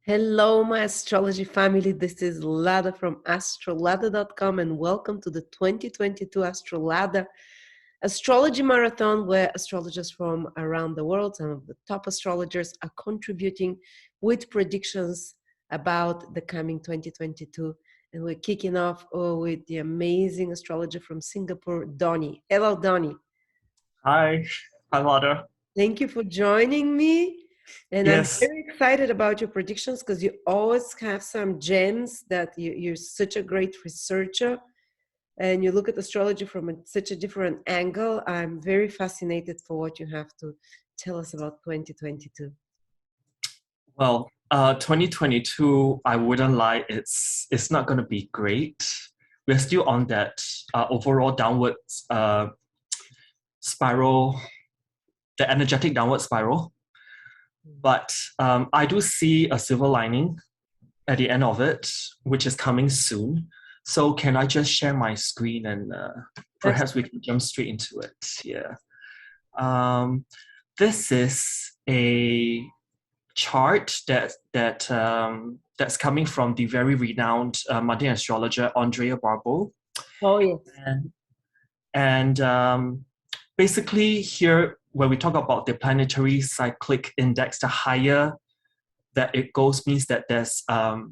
Hello, my astrology family. This is Lada from Astrolada.com, and welcome to the 2022 Astrolada Astrology Marathon, where astrologers from around the world, some of the top astrologers, are contributing with predictions about the coming 2022. And we're kicking off with the amazing astrologer from Singapore, Donny. Hello, Donny. Hi, Lada. Thank you for joining me. And I'm Yes, very excited about your predictions because you always have some gems that you're such a great researcher and you look at astrology from such a different angle. I'm very fascinated for what you have to tell us about 2022. well, 2022, I wouldn't lie, it's not going to be great. We're still on that overall downwards spiral, the energetic downward spiral. But I do see a silver lining at the end of it, which is coming soon. So can I just share my screen and perhaps we can jump straight into it? Yeah. This is a chart that's coming from the very renowned Mundane astrologer Andrea Barbo. Oh, yes. And basically here, when we talk about the planetary cyclic index, the higher that it goes means that there's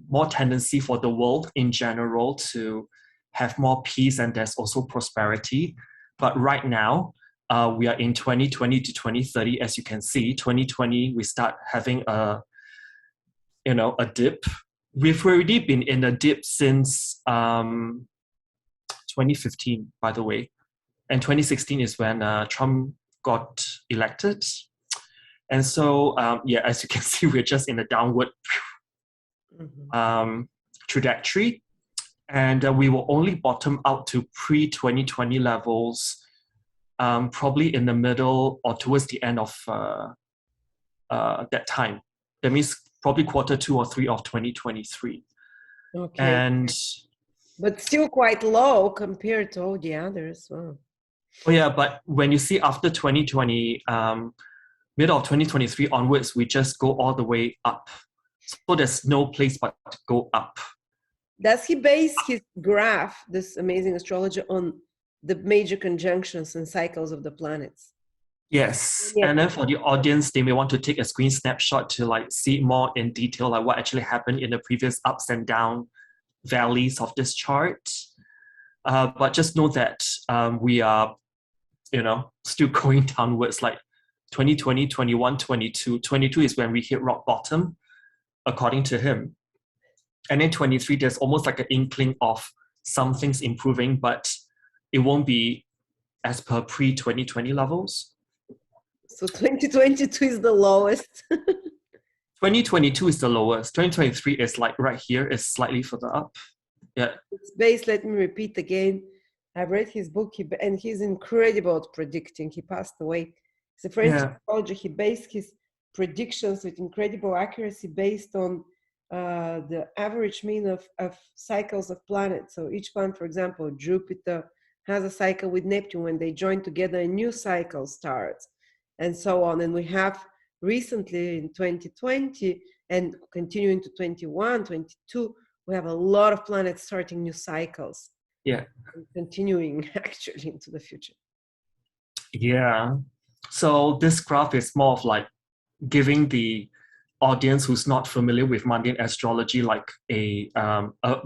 more tendency for the world in general to have more peace, and there's also prosperity. But right now, we are in 2020 to 2030. As you can see, 2020, we start having a dip. We've already been in a dip since 2015, by the way. And 2016 is when Trump got elected. And so, as you can see, we're just in a downward trajectory. And we will only bottom out to pre-2020 levels probably in the middle or towards the end of that time. That means probably quarter 2 or 3 of 2023. Okay. But still quite low compared to all the others. Wow. Oh yeah, but when you see after 2020, middle of 2023 onwards, we just go all the way up. So there's no place but to go up. Does he base his graph, this amazing astrologer, on the major conjunctions and cycles of the planets? Yes, and then for the audience, they may want to take a screen snapshot to see more in detail, like what actually happened in the previous ups and down valleys of this chart. But just know that we are, still going downwards. Like 2020, 21, 22. 22 is when we hit rock bottom, according to him. And then 23, there's almost like an inkling of some things improving, but it won't be as per pre-2020 levels. So 2022 is the lowest. 2022 is the lowest. 2023 is like right here, is slightly further up. Yeah. It's based, let me repeat again. I've read his book and he's incredible at predicting. He passed away. He's a French astrologer. He based his predictions with incredible accuracy based on the average mean of cycles of planets. So each planet, for example, Jupiter has a cycle with Neptune. When they join together, a new cycle starts, and so on. And we have recently in 2020 and continuing to 21, 22, we have a lot of planets starting new cycles. Yeah. And continuing actually into the future. Yeah. So this graph is more of like giving the audience who's not familiar with mundane astrology like a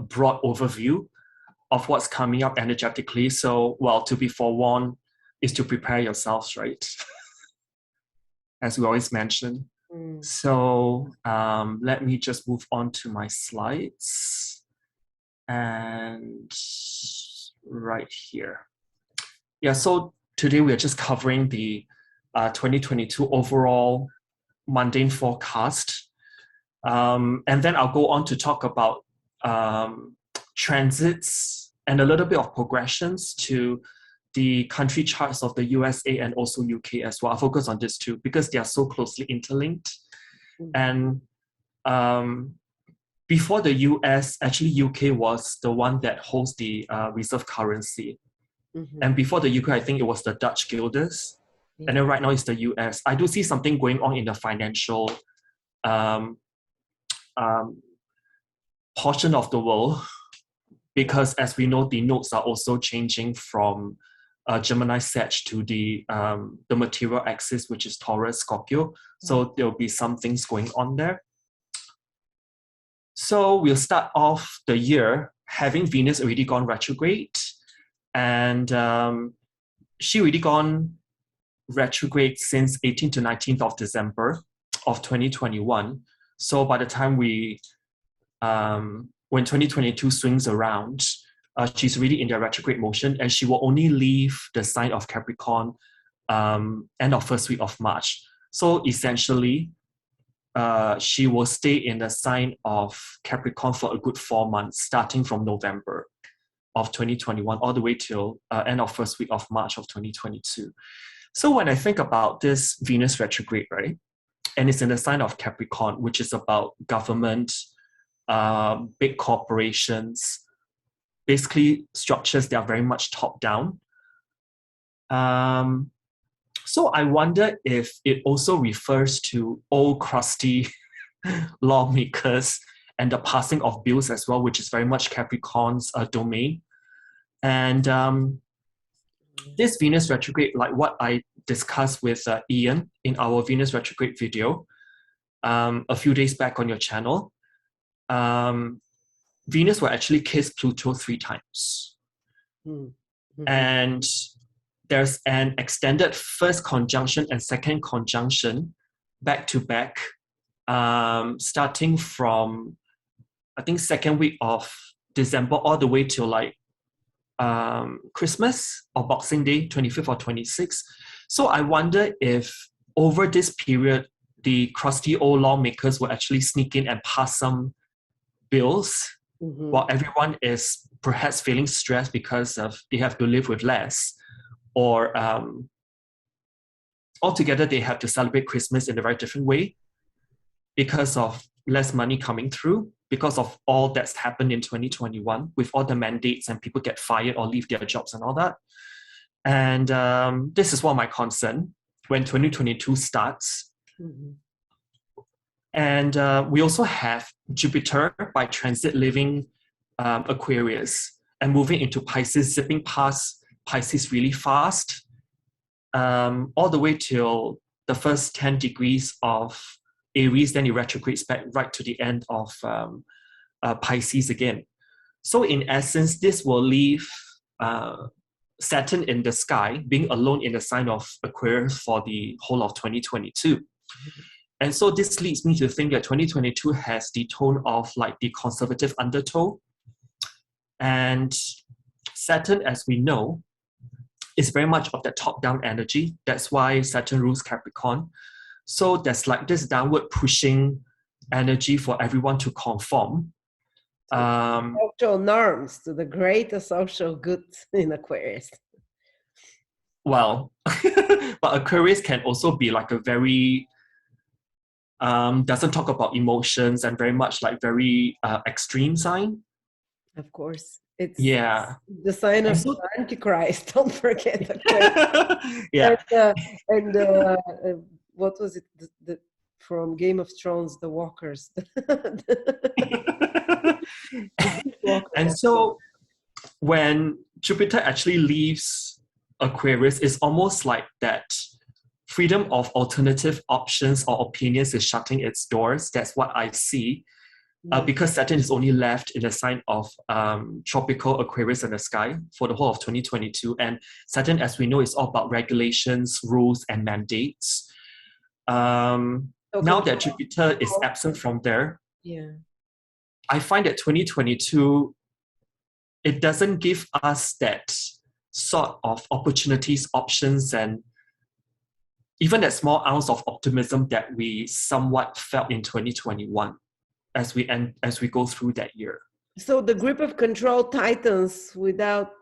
broad overview of what's coming up energetically. So, to be forewarned is to prepare yourselves, right? As we always mention. So let me just move on to my slides. And right here. Yeah, so today we are just covering the 2022 overall mundane forecast. And then I'll go on to talk about transits and a little bit of progressions to the country charts of the USA and also UK as well. I'll focus on this too because they are so closely interlinked. And before the US, actually UK was the one that holds the reserve currency. And before the UK, I think it was the Dutch guilders. And then right now it's the US. I do see something going on in the financial portion of the world, because as we know, the nodes are also changing from Gemini Sag to the material axis, which is Taurus Scorpio. So there'll be some things going on there. So we'll start off the year having Venus already gone retrograde, and she already gone retrograde since 18th to 19th of December of 2021. So by the time when 2022 swings around, she's really in their retrograde motion, and she will only leave the sign of Capricorn end of first week of March. So essentially, she will stay in the sign of Capricorn for a good 4 months, starting from November of 2021 all the way till end of first week of March of 2022. So when I think about this Venus retrograde, right, and it's in the sign of Capricorn, which is about government, big corporations, basically structures that are very much top-down. So I wonder if it also refers to old crusty lawmakers and the passing of bills as well, which is very much Capricorn's domain. And this Venus retrograde, like what I discussed with Ian in our Venus retrograde video a few days back on your channel, Venus will actually kiss Pluto 3 times. Mm-hmm. And there's an extended first conjunction and second conjunction back to back, starting from, I think, second week of December all the way till like Christmas or Boxing Day, 25th or 26th. So I wonder if over this period, the crusty old lawmakers will actually sneak in and pass some bills, mm-hmm. while everyone is perhaps feeling stressed because of they have to live with less, or altogether they have to celebrate Christmas in a very different way because of less money coming through, because of all that's happened in 2021 with all the mandates and people get fired or leave their jobs and all that. And this is one of my concerns when 2022 starts. Mm-hmm. And we also have Jupiter by transit leaving Aquarius and moving into Pisces, zipping past Pisces really fast, all the way till the first 10 degrees of Aries, then it retrogrades back right to the end of Pisces again. So in essence, this will leave Saturn in the sky, being alone in the sign of Aquarius for the whole of 2022. Mm-hmm. And so this leads me to think that 2022 has the tone of like the conservative undertow. And Saturn, as we know, is very much of the top-down energy. That's why Saturn rules Capricorn. So there's like this downward pushing energy for everyone to conform. Social norms to the greater social good in Aquarius. Well, but Aquarius can also be like a very, doesn't talk about emotions and very much like very extreme sign. Of course. It's the sign of the Antichrist. Don't forget Aquarius. Yeah. And what was it? From Game of Thrones, the Walkers. And so when Jupiter actually leaves Aquarius, it's almost like that freedom of alternative options or opinions is shutting its doors. That's what I see. Because Saturn is only left in the sign of tropical Aquarius in the sky for the whole of 2022. And Saturn, as we know, is all about regulations, rules, and mandates. Now that Jupiter is absent from there, I find that 2022, it doesn't give us that sort of opportunities, options, and even that small ounce of optimism that we somewhat felt in 2021. As we go through that year. So the grip of control tightens without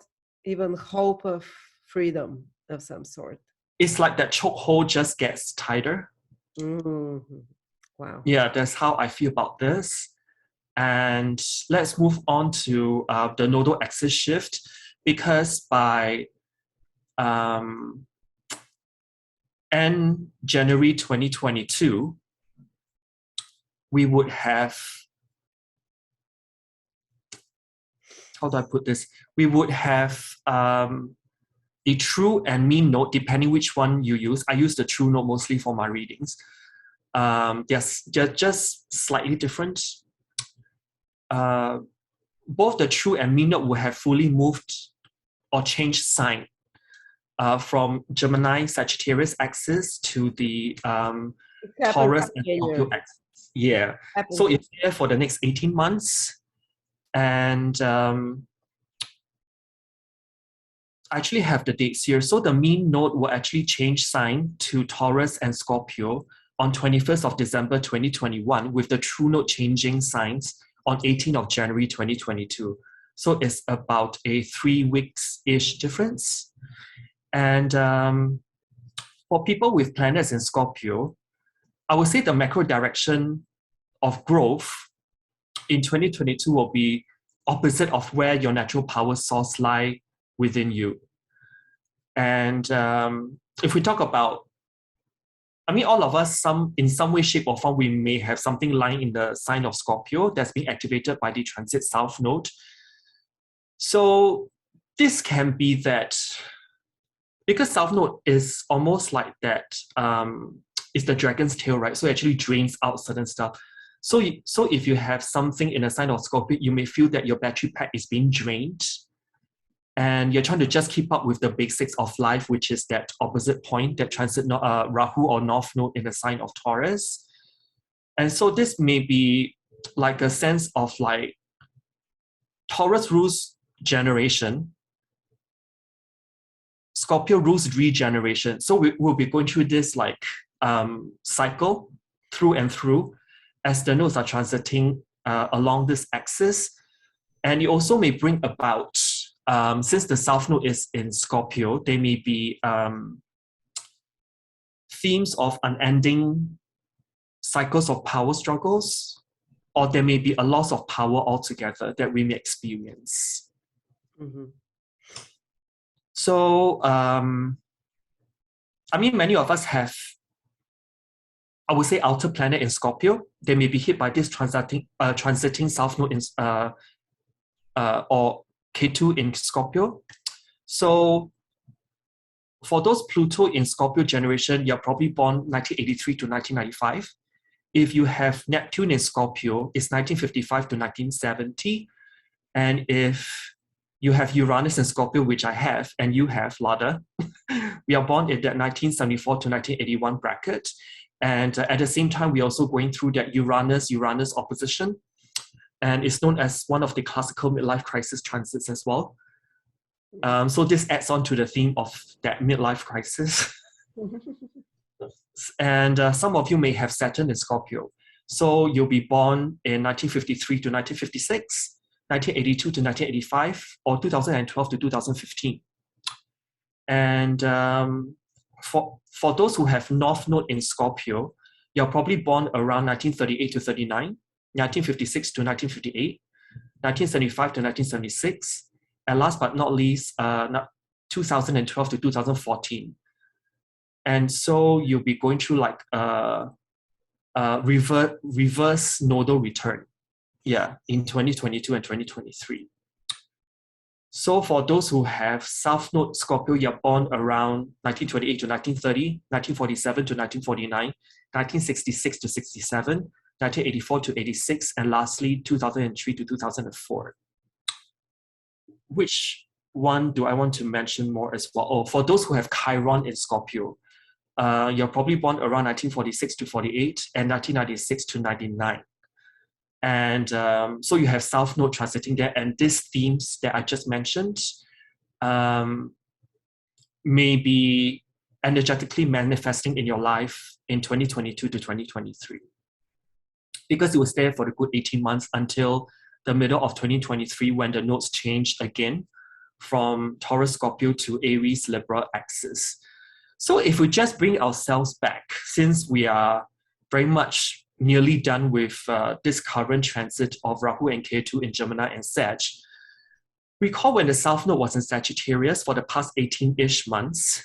even hope of freedom of some sort. It's like that chokehold just gets tighter. Mm-hmm. Wow. Yeah, that's how I feel about this. And let's move on to the nodal axis shift, because by end January 2022, we would have how do I put this? We would have the true and mean note, depending which one you use. I use the true note mostly for my readings. Yes, just slightly different. Both the true and mean note will have fully moved or changed sign from Gemini Sagittarius axis to the Taurus and Scorpio axis. Yeah. So it's there for the next 18 months. And I actually have the dates here. So the mean node will actually change sign to Taurus and Scorpio on 21st of December 2021, with the true node changing signs on 18th of January 2022. So it's about a 3 weeks-ish difference. And for people with planets in Scorpio, I would say the macro direction of growth in 2022 will be opposite of where your natural power source lie within you. And if we talk about, I mean, all of us, in some way, shape, or form, we may have something lying in the sign of Scorpio that's being activated by the transit South Node. So this can be that, because South Node is almost like that, it's the dragon's tail, right? So it actually drains out certain stuff. So if you have something in a sign of Scorpio, you may feel that your battery pack is being drained, and you're trying to just keep up with the basics of life, which is that opposite point, that transit Rahu or North Node in the sign of Taurus. And so this may be like a sense of like, Taurus rules generation, Scorpio rules regeneration. So we'll be going through this like cycle through and through as the nodes are transiting along this axis. And it also may bring about, since the South Node is in Scorpio, there may be themes of unending cycles of power struggles, or there may be a loss of power altogether that we may experience. Mm-hmm. So, I mean, many of us have, I would say, outer planet in Scorpio. They may be hit by this transiting South Node in, or K2 in Scorpio. So for those Pluto in Scorpio generation, you're probably born 1983 to 1995. If you have Neptune in Scorpio, it's 1955 to 1970. And if you have Uranus in Scorpio, which I have, and you have, Lada, we are born in that 1974 to 1981 bracket. And at the same time, we're also going through that Uranus opposition. And it's known as one of the classical midlife crisis transits as well. So this adds on to the theme of that midlife crisis. And some of you may have Saturn in Scorpio. So you'll be born in 1953 to 1956, 1982 to 1985, or 2012 to 2015. And for those who have North Node in Scorpio, you're probably born around 1938 to 39, 1956 to 1958, 1975 to 1976, and last but not least, 2012 to 2014. And so you'll be going through like a reverse nodal return, in 2022 and 2023. So for those who have South Node Scorpio, you're born around 1928 to 1930, 1947 to 1949, 1966 to 67, 1984 to 86, and lastly, 2003 to 2004. Which one do I want to mention more as well? Oh, for those who have Chiron in Scorpio, you're probably born around 1946 to 48 and 1996 to 99. And so you have South Node transiting there, and these themes that I just mentioned may be energetically manifesting in your life in 2022 to 2023. Because it was there for the good 18 months until the middle of 2023 when the nodes changed again from Taurus Scorpio to Aries Libra axis. So if we just bring ourselves back, since we are very much nearly done with this current transit of Rahu and Ketu in Gemini and Sag, recall when the South Node was in Sagittarius for the past 18-ish months,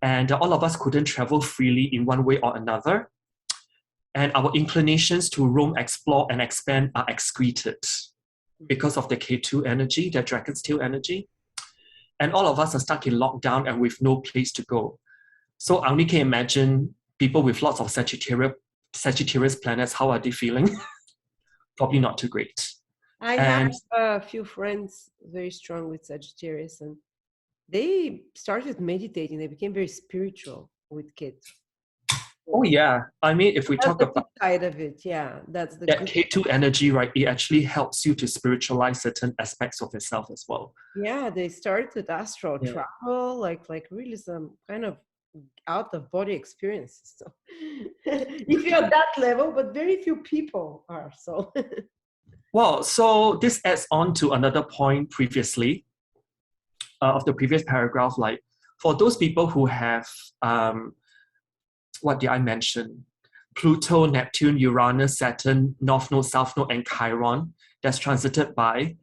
and all of us couldn't travel freely in one way or another, and our inclinations to roam, explore, and expand are excreted. because of the K2 energy, the dragon's tail energy. And all of us are stuck in lockdown and with no place to go. So I only can imagine people with lots of Sagittarius planets, how are they feeling? Probably not too great. I have a few friends very strong with Sagittarius, and they started meditating. They became very spiritual with kids. Oh yeah, I mean, if we that's talk the about side of it, yeah, that's the that good K2 energy, right? It actually helps you to spiritualize certain aspects of yourself as well. Yeah, they started astral travel, like really some kind of out of body experiences. So if you're at that level, but very few people are. So well, so this adds on to another point previously of the previous paragraph. Like for those people who have what did I mention? Pluto, Neptune, Uranus, Saturn, North Node, South Node, and Chiron that's transited by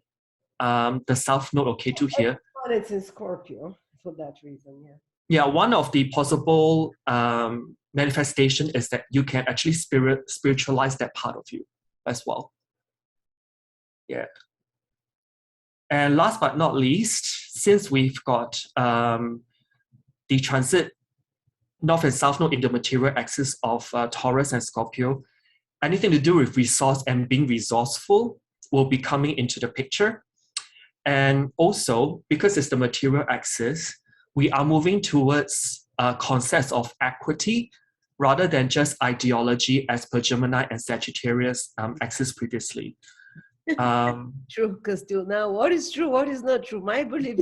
the South Node or K2 here. It's in Scorpio for that reason, yeah. Yeah, one of the possible manifestation is that you can actually spiritualize that part of you as well. Yeah. And last but not least, since we've got the transit North and South Node in the material axis of Taurus and Scorpio, anything to do with resource and being resourceful will be coming into the picture. And also, because it's the material axis, we are moving towards concepts of equity rather than just ideology as per Gemini and Sagittarius axis previously. True, because till now, what is true, what is not true? My belief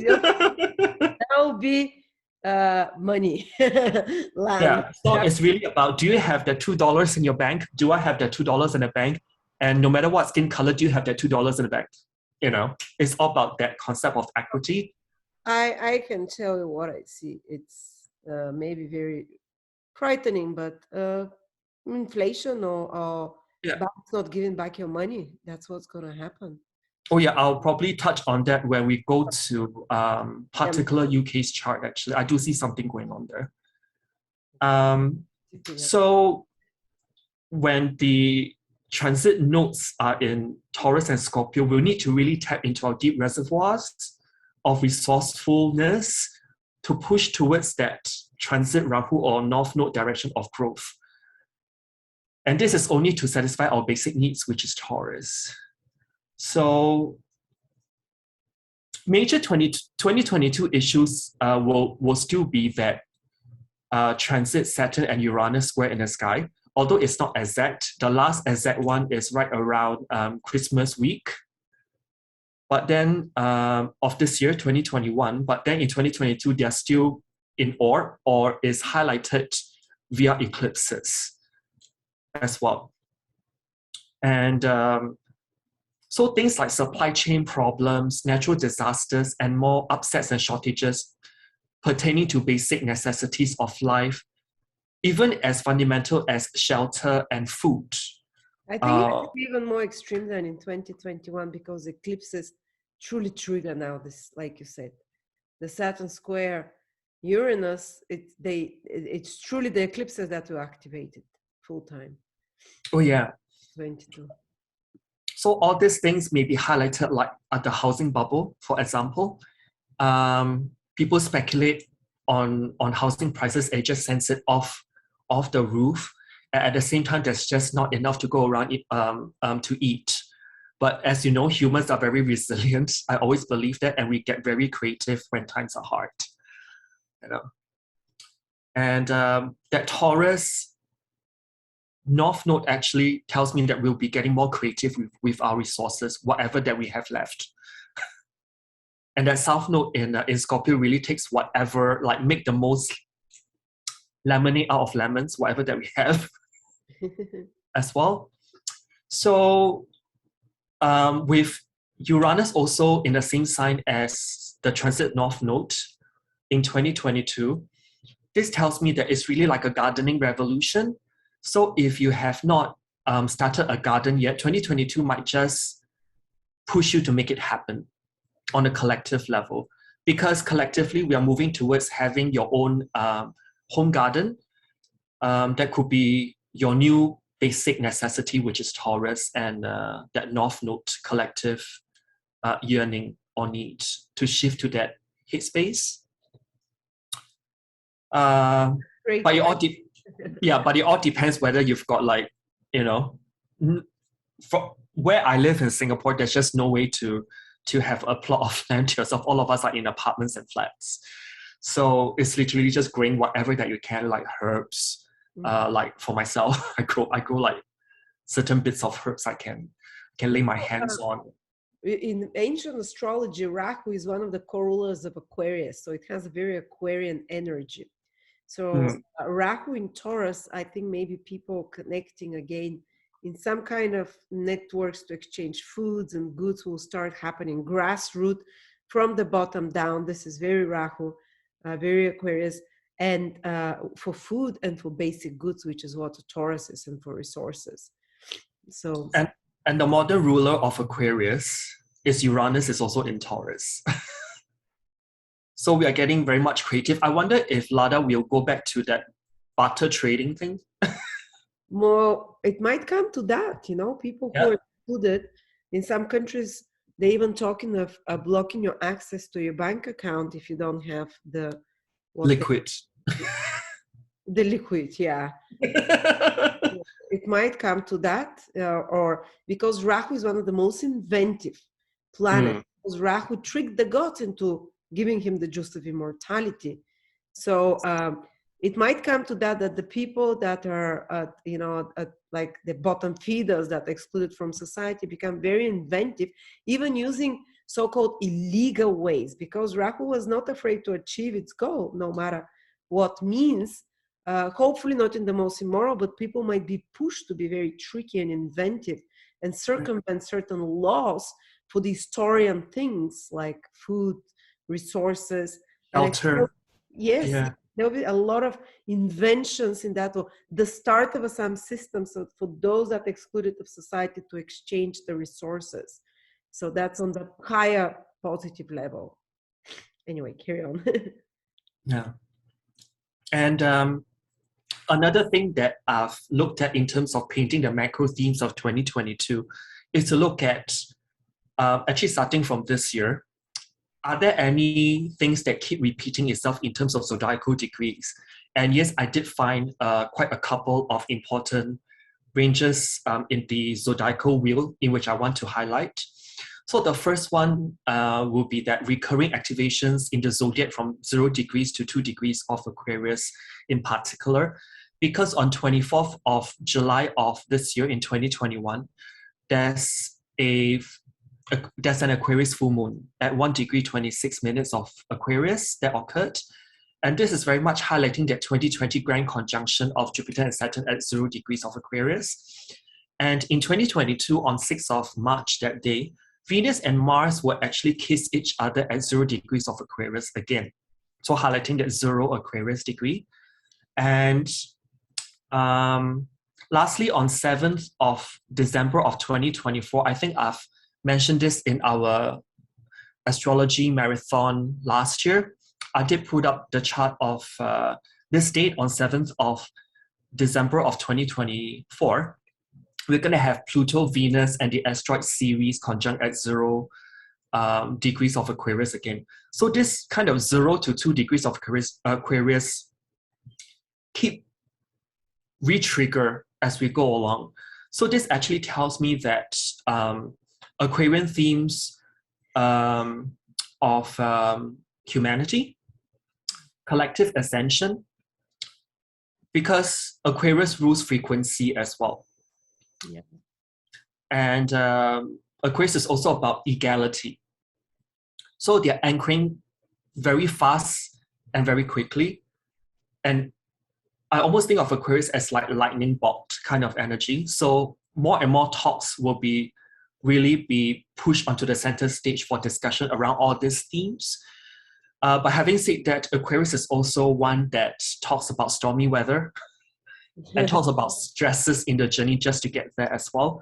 now be money, land. Yeah, so it's really about, do you have that $2 in your bank? Do I have that $2 in the bank? And no matter what skin color, do you have that $2 in the bank? You know, it's all about that concept of equity. I can tell you what I see. It's maybe very frightening, but inflation or banks not giving back your money. That's what's going to happen. Oh yeah, I'll probably touch on that when we go to particular UK's chart. Actually, I do see something going on there. So when the transit nodes are in Taurus and Scorpio, we'll need to really tap into our deep reservoirs of resourcefulness to push towards that transit Rahu or North Node direction of growth. And this is only to satisfy our basic needs, which is Taurus. So major 2022 issues will still be that transit Saturn and Uranus square in the sky. Although it's not exact, the last exact one is right around Christmas week. But then of this year, 2021, but then in 2022, they're still in orb or is highlighted via eclipses as well. And so things like supply chain problems, natural disasters, and more upsets and shortages pertaining to basic necessities of life, even as fundamental as shelter and food. I think it's even more extreme than in 2021 because eclipses truly trigger now this, like you said. The Saturn square Uranus, it's truly the eclipses that were activated full time. Oh yeah. 22. So all these things may be highlighted like at the housing bubble, for example. People speculate on housing prices and just sends it off the roof. At the same time, there's just not enough to go around to eat. But as you know, humans are very resilient. I always believe that, and we get very creative when times are hard. You know, and that Taurus North Node actually tells me that we'll be getting more creative with our resources, whatever that we have left. And that South Node in Scorpio really takes whatever, like make the most lemonade out of lemons, whatever that we have as well. So with Uranus also in the same sign as the transit North Node in 2022, this tells me that it's really like a gardening revolution. So if you have not started a garden yet, 2022 might just push you to make it happen on a collective level. Because collectively, we are moving towards having your own home garden. That could be your new basic necessity, which is Taurus, and that North Node collective yearning or need to shift to that headspace. But it all but it all depends whether you've got like, you know, from where I live in Singapore, there's just no way to have a plot of land to yourself. All of us are in apartments and flats. So it's literally just growing whatever that you can, like herbs. Like for myself, I grow like certain bits of herbs I can lay my hands on. In ancient astrology, Rahu is one of the co-rulers of Aquarius, so it has a very Aquarian energy. So Rahu in Taurus, I think maybe people connecting again in some kind of networks to exchange foods and goods will start happening. Grassroots from the bottom down. This is very Rahu, very Aquarius, and for food and for basic goods, which is what Taurus is, and for resources. So and the modern ruler of Aquarius is Uranus, is also in Taurus. So we are getting very much creative. I wonder if Lada will go back to that barter trading thing. More, it might come to that, you know, people who are included in some countries, they even talking of blocking your access to your bank account if you don't have the liquid. The liquid, yeah. It might come to that, or because Rahu is one of the most inventive planets. Because Rahu tricked the gods into giving him the juice of immortality. So it might come to that the people that are, like the bottom feeders that are excluded from society become very inventive, even using so-called illegal ways, because Rahu was not afraid to achieve its goal, no matter what means. Hopefully not in the most immoral, but people might be pushed to be very tricky and inventive and circumvent certain laws for the historian things like food, resources, shelter. Yes, there'll be a lot of inventions in that, or the start of some system, so for those that excluded of society to exchange the resources. So that's on the higher positive level. Anyway, carry on. Yeah. And another thing that I've looked at in terms of painting the macro themes of 2022 is to look at, actually starting from this year, are there any things that keep repeating itself in terms of zodiacal degrees? And yes, I did find quite a couple of important ranges in the zodiacal wheel in which I want to highlight. So the first one will be that recurring activations in the zodiac from 0 degrees to 2 degrees of Aquarius in particular, because on 24th of July of this year in 2021, there's an Aquarius full moon at 1 degree 26 minutes of Aquarius that occurred. And this is very much highlighting that 2020 grand conjunction of Jupiter and Saturn at 0 degrees of Aquarius. And in 2022, on 6th of March that day, Venus and Mars will actually kiss each other at 0 degrees of Aquarius again. So highlighting that 0 Aquarius degree. And lastly, on 7th of December of 2024, I think I've mentioned this in our astrology marathon last year. I did put up the chart of this date on 7th of December of 2024. We're going to have Pluto, Venus, and the asteroid Ceres conjunct at 0 degrees of Aquarius again. So this kind of 0 to 2 degrees of Aquarius keep re-trigger as we go along. So this actually tells me that Aquarian themes of humanity, collective ascension, because Aquarius rules frequency as well. Yeah. And Aquarius is also about equality. So they're anchoring very fast and very quickly. And I almost think of Aquarius as like lightning bolt kind of energy. So more and more talks will really be pushed onto the center stage for discussion around all these themes. But having said that, Aquarius is also one that talks about stormy weather and talks about stresses in the journey just to get there as well.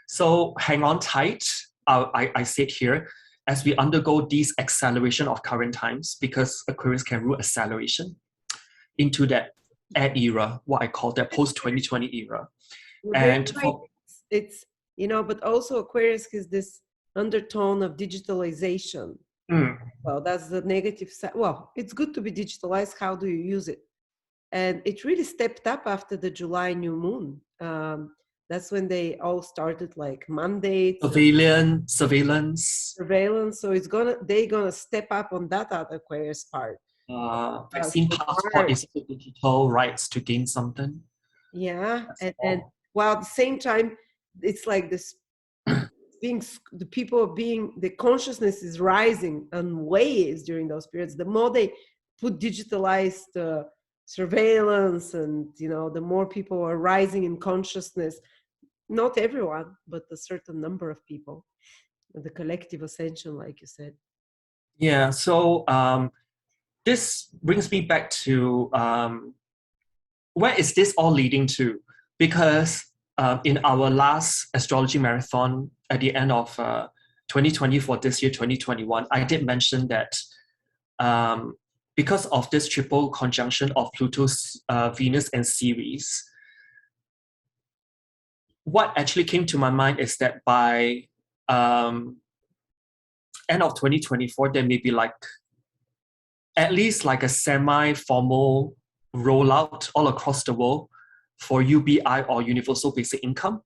So hang on tight, I said here, as we undergo this acceleration of current times, because Aquarius can rule acceleration into that air era, what I call that post-2020 era. And it's, but also Aquarius is this undertone of digitalization. Well, that's the negative side. Well, it's good to be digitalized. How do you use it? And it really stepped up after the July new moon. That's when they all started like mandates, surveillance. So they're gonna step up on that other Aquarius part. Vaccine passport is digital rights to gain something. Yeah, and while at the same time, it's like this the consciousness is rising in waves during those periods. The more they put digitalized surveillance, and the more people are rising in consciousness. Not everyone, but a certain number of people. The collective ascension, like you said. Yeah. So this brings me back to where is this all leading to? Because in our last astrology marathon at the end of 2020 for this year, 2021, I did mention that because of this triple conjunction of Pluto's Venus and Ceres, what actually came to my mind is that by end of 2024, there may be at least a semi-formal rollout all across the world for UBI or Universal Basic Income.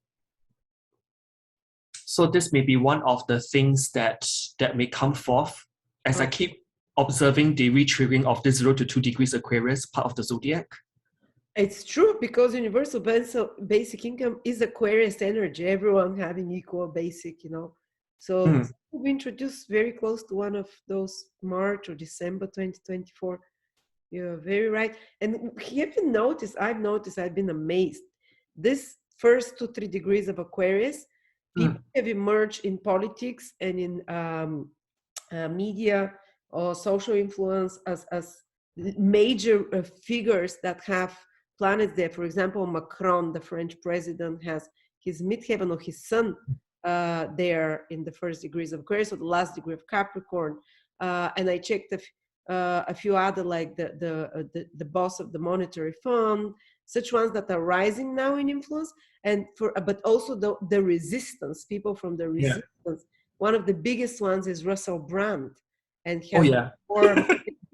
So this may be one of the things that may come forth as I keep observing the retriggering of the 0 to 2 degrees Aquarius part of the zodiac. It's true, because Universal Basic Income is Aquarius energy, everyone having equal basic, So we introduced very close to one of those March or December 2024. You're very right. And I've been amazed. This first 2-3 degrees of Aquarius, people have emerged in politics and in media or social influence as major figures that have planets there. For example, Macron, the French president, has his midheaven or his sun there in the first degrees of Aquarius, or the last degree of Capricorn. And I checked a few other, like the boss of the monetary fund, such ones that are rising now in influence, but also the resistance, people from the resistance. Yeah. One of the biggest ones is Russell Brand, and he has 4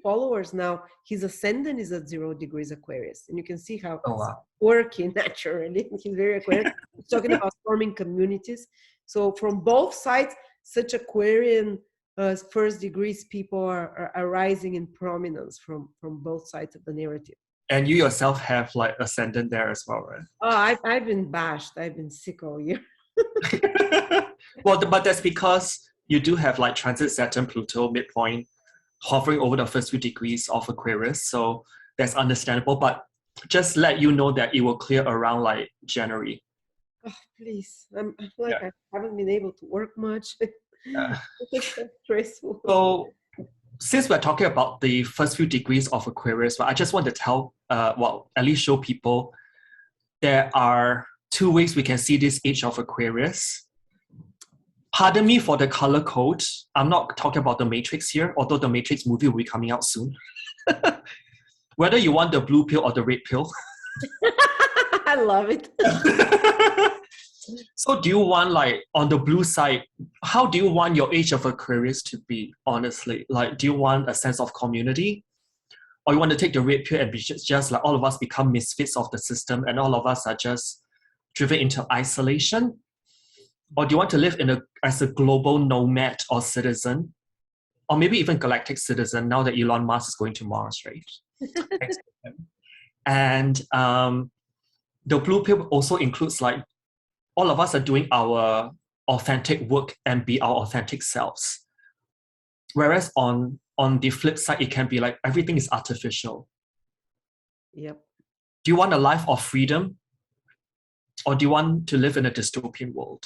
followers now. His ascendant is at 0 degrees Aquarius, and you can see how it's working naturally. He's very Aquarius. He's talking about forming communities. So from both sides, such Aquarian first degrees people are rising in prominence from both sides of the narrative. And you yourself have ascendant there as well, right? Oh, I've been bashed. I've been sick all year. Well, but that's because you do have transit Saturn, Pluto, midpoint, hovering over the first few degrees of Aquarius. So that's understandable. But just let you know that it will clear around January. Oh, please. I haven't been able to work much. It's so stressful. So since we're talking about the first few degrees of Aquarius, I just want to tell, at least show people there are 2 ways we can see this age of Aquarius. Pardon me for the color code. I'm not talking about the Matrix here, although the Matrix movie will be coming out soon. Whether you want the blue pill or the red pill. I love it. So do you want, on the blue side, how do you want your age of Aquarius to be, honestly? Do you want a sense of community? Or you want to take the red pill and be just all of us become misfits of the system and all of us are just driven into isolation? Or do you want to live as a global nomad or citizen? Or maybe even galactic citizen, now that Elon Musk is going to Mars, right? And the blue pill also includes all of us are doing our authentic work and be our authentic selves. Whereas on the flip side, it can be everything is artificial. Yep. Do you want a life of freedom? Or do you want to live in a dystopian world?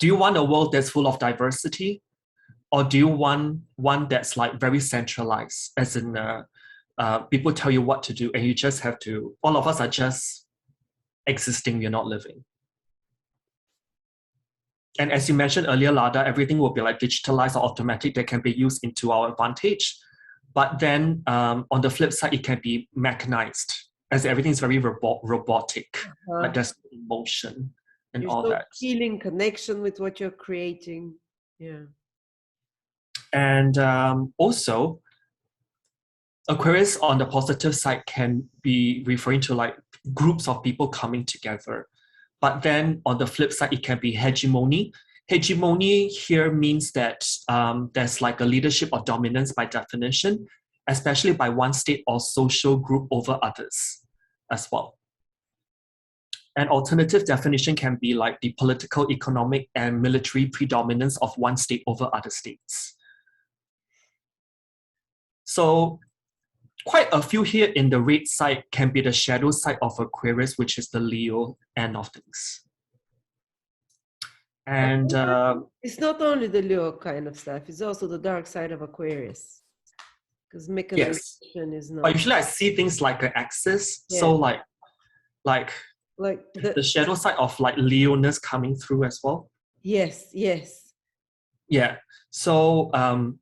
Do you want a world that's full of diversity? Or do you want one that's very centralized, as in people tell you what to do and you just have to, all of us are just existing, you're not living. And as you mentioned earlier, Lada, everything will be digitalized or automatic that can be used into our advantage. But then on the flip side, it can be mechanized, as everything is very robotic, there's emotion. and There's all no that. feeling connection with what you're creating. Yeah. And also, Aquarius on the positive side can be referring to like groups of people coming together. But then on the flip side, it can be hegemony. Hegemony here means that there's like a leadership or dominance by definition, especially by one state or social group over others as well. An alternative definition can be like the political, economic, and military predominance of one state over other states. So quite a few here in the red side can be the shadow side of Aquarius, which is the Leo end of things. And it's not only the Leo kind of stuff, it's also the dark side of Aquarius. Because mechanization is not. But usually I see things like an axis. Yeah. So like the shadow side of like Leoness coming through as well. Yes, yes. Yeah. So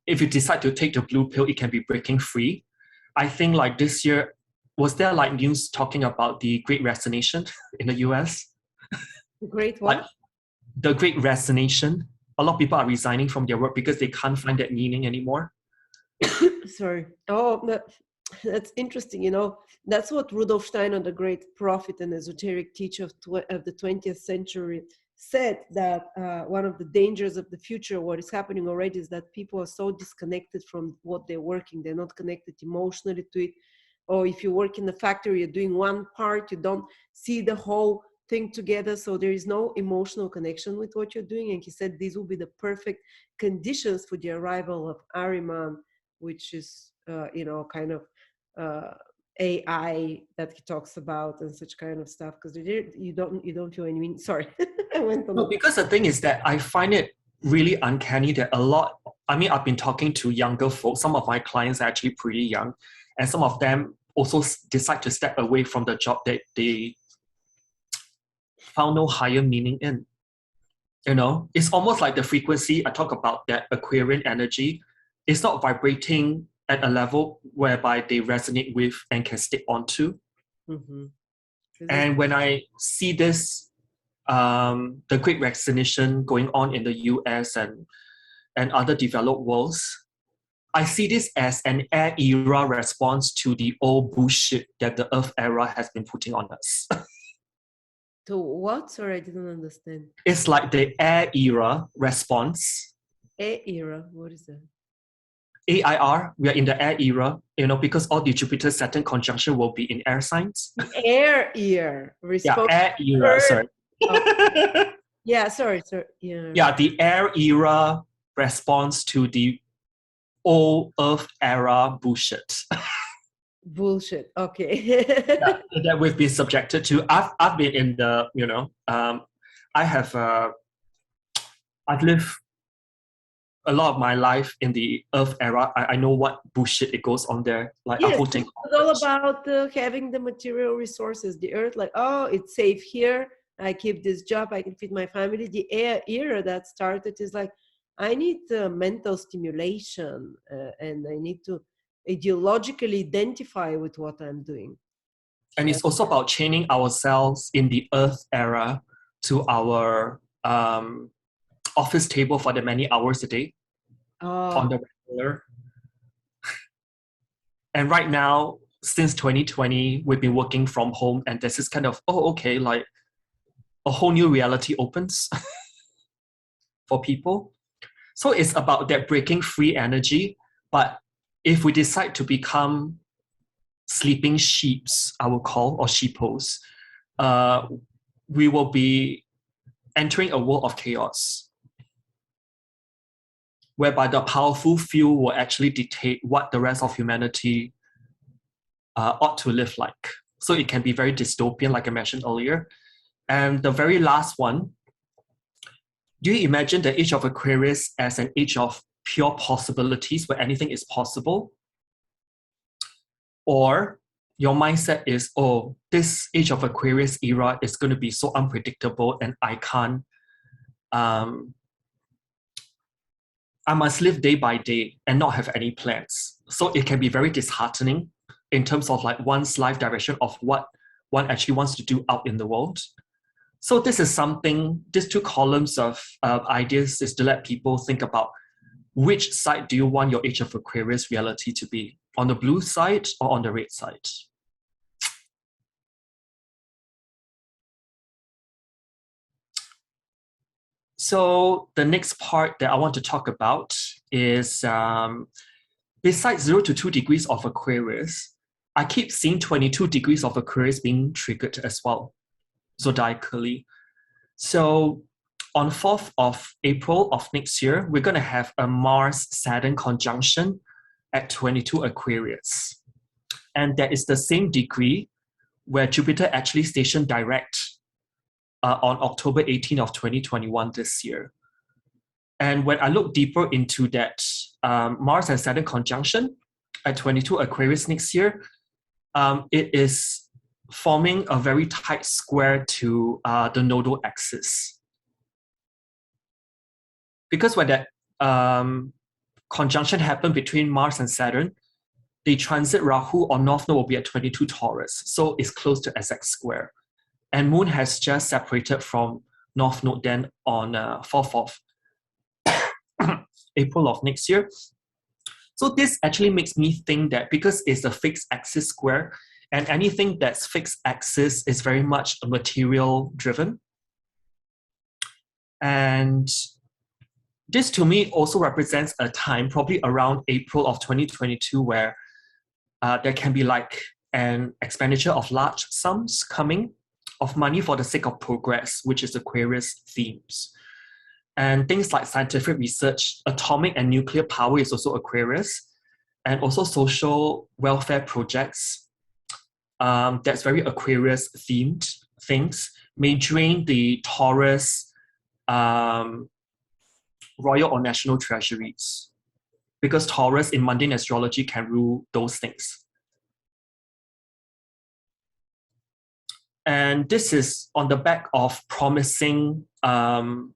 if you decide to take the blue pill, it can be breaking free. I think like this year, was there like news talking about the Great Resignation in the US? Great what? Like, the Great Resignation. A lot of people are resigning from their work because they can't find that meaning anymore. Sorry. Oh, that's interesting. You know, that's what Rudolf Steiner, the great prophet and esoteric teacher of the 20th century, said, that one of the dangers of the future, what is happening already, is that people are so disconnected from what they're working. They're not connected emotionally to it. Or if you work in the factory, you're doing one part, you don't see the whole thing together. So there is no emotional connection with what you're doing. And he said these will be the perfect conditions for the arrival of Ahriman, which is, kind of AI that he talks about and such kind of stuff. Because you don't feel any meaning. Sorry, I went on. No, because the thing is that I find it really uncanny that I've been talking to younger folks. Some of my clients are actually pretty young, and some of them also decide to step away from the job that they found no higher meaning in. You know, it's almost like the frequency I talk about, that Aquarian energy. It's not vibrating at a level whereby they resonate with and can stick onto. Mm-hmm. And when I see this, the Great Resignation going on in the US and other developed worlds, I see this as an air era response to the old bullshit that the Earth era has been putting on us. To what? Sorry, I didn't understand. It's like the air era response. Air era? What is that? AIR, we are in the air era, because all the Jupiter-Saturn conjunction will be in air signs. Air era. Yeah, air era, sorry. Oh. Yeah, sorry. Yeah. Yeah, the air era response to the old Earth era bullshit. Bullshit. Okay. Yeah, that we've been subjected to. I've been in the, I've lived a lot of my life in the Earth era. I know what bullshit it goes on there. Like, yes, it's all about having the material resources. The Earth, like, oh, it's safe here. I keep this job. I can feed my family. The air era that started is like, I need mental stimulation and I need to ideologically identify with what I'm doing. And it's also about chaining ourselves in the Earth era to our office table for the many hours a day on the regular. And right now, since 2020, we've been working from home, and this is kind of, like a whole new reality opens for people. So it's about that breaking free energy. But if we decide to become sleeping sheeps, I will call, or sheepos, we will be entering a world of chaos, whereby the powerful few will actually dictate what the rest of humanity ought to live like. So it can be very dystopian, like I mentioned earlier. And the very last one, do you imagine the age of Aquarius as an age of pure possibilities where anything is possible? Or your mindset is, this age of Aquarius era is going to be so unpredictable and I can't, I must live day by day and not have any plans. So it can be very disheartening in terms of like one's life direction of what one actually wants to do out in the world. So this is something, these two columns of ideas is to let people think about which side do you want your age of Aquarius reality to be, on the blue side or on the red side? So the next part that I want to talk about is besides 0 to 2 degrees of Aquarius, I keep seeing 22 degrees of Aquarius being triggered as well, zodiacally. So on 4th of April of next year, we're going to have a Mars-Saturn conjunction at 22 Aquarius. And that is the same degree where Jupiter actually stationed direct on October 18 of 2021 this year. And when I look deeper into that Mars and Saturn conjunction at 22 Aquarius next year, it is forming a very tight square to the nodal axis. Because when that conjunction happened between Mars and Saturn, the transit Rahu or North Node will be at 22 Taurus, so it's close to exact square. And Moon has just separated from North Node then on 4th of April of next year. So this actually makes me think that because it's a fixed axis square, and anything that's fixed axis is very much material driven. And this to me also represents a time, probably around April of 2022, where there can be like an expenditure of large sums coming of money for the sake of progress, which is Aquarius themes. And things like scientific research, atomic and nuclear power is also Aquarius, and also social welfare projects. That's very Aquarius themed things may drain the Taurus royal or national treasuries, because Taurus in mundane astrology can rule those things. And this is on the back of promising for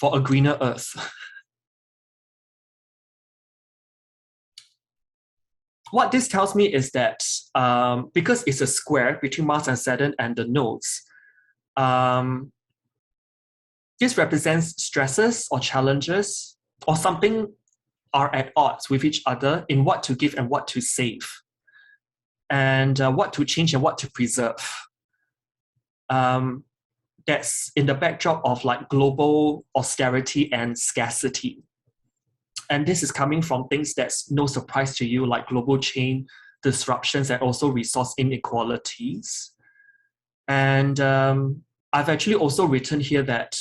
a greener earth. What this tells me is that because it's a square between Mars and Saturn and the nodes, this represents stresses or challenges or something are at odds with each other in what to give and what to save, and what to change and what to preserve. That's in the backdrop of like global austerity and scarcity. And this is coming from things that's no surprise to you, like global chain disruptions and also resource inequalities. And I've actually also written here that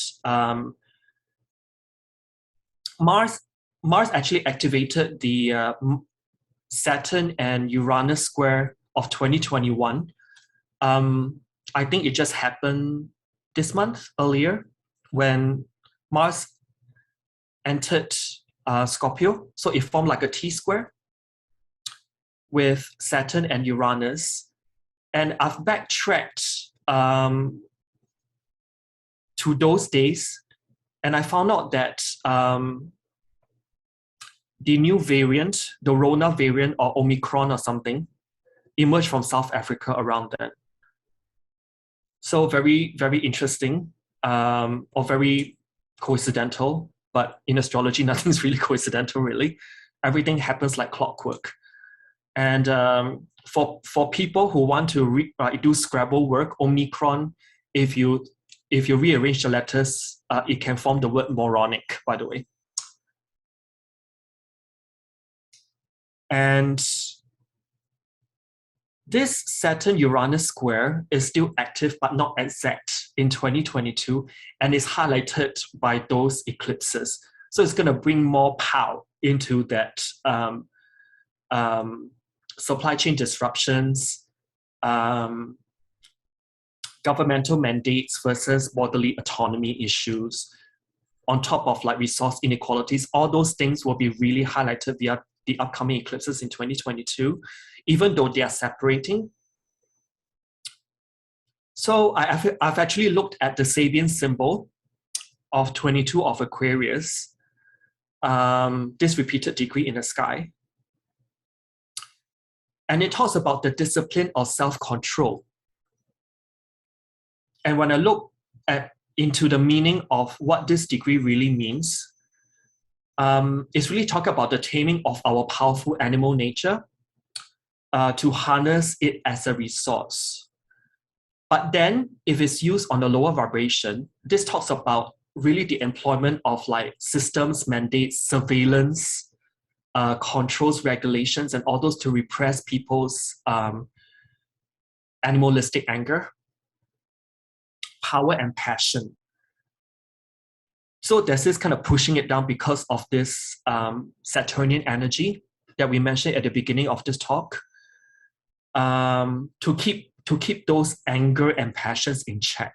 Mars actually activated the Saturn and Uranus square of 2021. I think it just happened this month earlier when Mars entered Scorpio. So it formed like a T-square with Saturn and Uranus. And I've backtracked to those days, and I found out that the new variant, the Rona variant or Omicron or something, emerged from South Africa around then. So very, very interesting, or very coincidental. But in astrology, nothing's really coincidental, really. Everything happens like clockwork. And for people who want to do Scrabble work, Omicron, if you rearrange the letters, it can form the word moronic, by the way. And this Saturn-Uranus square is still active but not exact in 2022 and is highlighted by those eclipses. So it's going to bring more power into that supply chain disruptions, governmental mandates versus bodily autonomy issues, on top of like resource inequalities. All those things will be really highlighted via the upcoming eclipses in 2022, even though they are separating. So I've actually looked at the Sabian symbol of 22 of Aquarius, this repeated degree in the sky. And it talks about the discipline of self-control. And when I look into the meaning of what this degree really means, it's really talk about the taming of our powerful animal nature to harness it as a resource. But then if it's used on the lower vibration, this talks about really the employment of like systems, mandates, surveillance, controls, regulations, and all those to repress people's animalistic anger, power, and passion. So there's this kind of pushing it down because of this Saturnian energy that we mentioned at the beginning of this talk, to keep those anger and passions in check.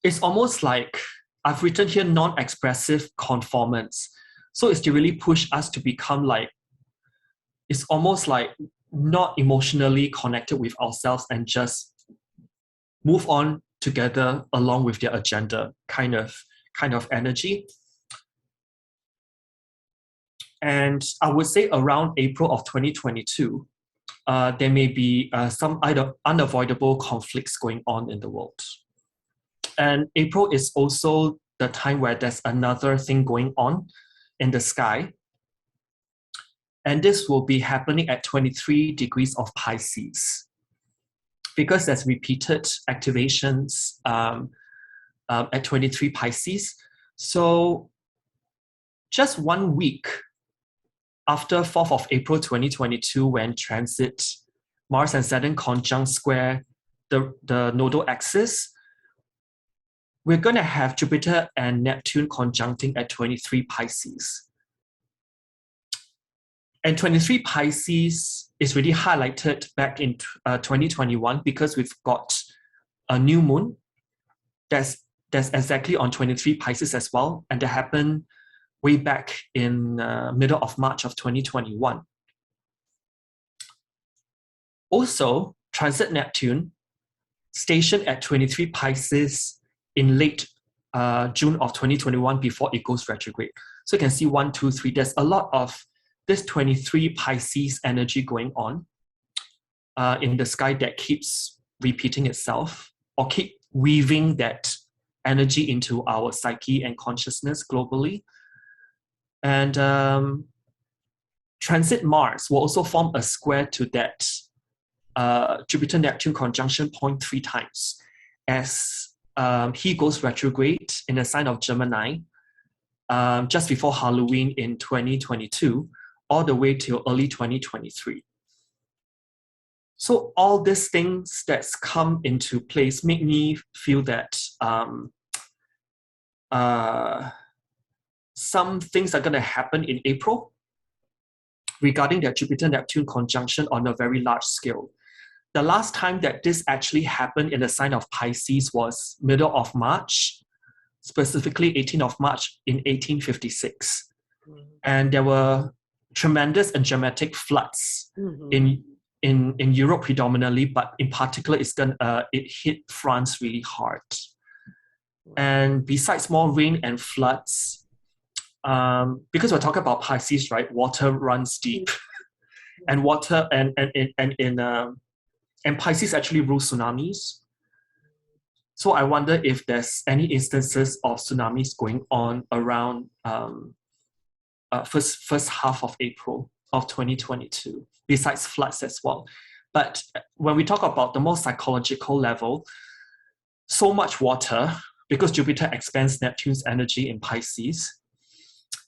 It's almost like I've written here non-expressive conformance. So it's to really push us to become like, it's almost like not emotionally connected with ourselves and just move on together along with their agenda kind of energy. And I would say around April of 2022, there may be some either unavoidable conflicts going on in the world. And April is also the time where there's another thing going on in the sky. And this will be happening at 23 degrees of Pisces, because there's repeated activations at 23 Pisces. So just 1 week after 4th of April 2022, when transit Mars and Saturn conjunct square the nodal axis, we're going to have Jupiter and Neptune conjuncting at 23 Pisces. And 23 Pisces is really highlighted back in 2021 because we've got a new moon that's exactly on 23 Pisces as well. And that happened way back in middle of March of 2021. Also, transit Neptune stationed at 23 Pisces in late June of 2021 before it goes retrograde. So you can see 1, 2, 3. There's a lot of this 23 Pisces energy going on in the sky that keeps repeating itself or keep weaving that energy into our psyche and consciousness globally. And transit Mars will also form a square to that Jupiter-Neptune conjunction point 3 times as he goes retrograde in the sign of Gemini just before Halloween in 2022, all the way till early 2023. So all these things that's come into place make me feel that some things are going to happen in April regarding the Jupiter-Neptune conjunction on a very large scale. The last time that this actually happened in the sign of Pisces was middle of March, specifically 18th of March in 1856. Mm-hmm. And there were tremendous and dramatic floods in Europe predominantly, but in particular, it hit France really hard. And besides more rain and floods, because we're talking about Pisces, right? Water runs deep, and water and Pisces actually rules tsunamis. So I wonder if there's any instances of tsunamis going on around first half of April of 2022, besides floods as well. But when we talk about the more psychological level, so much water, because Jupiter expands Neptune's energy in Pisces,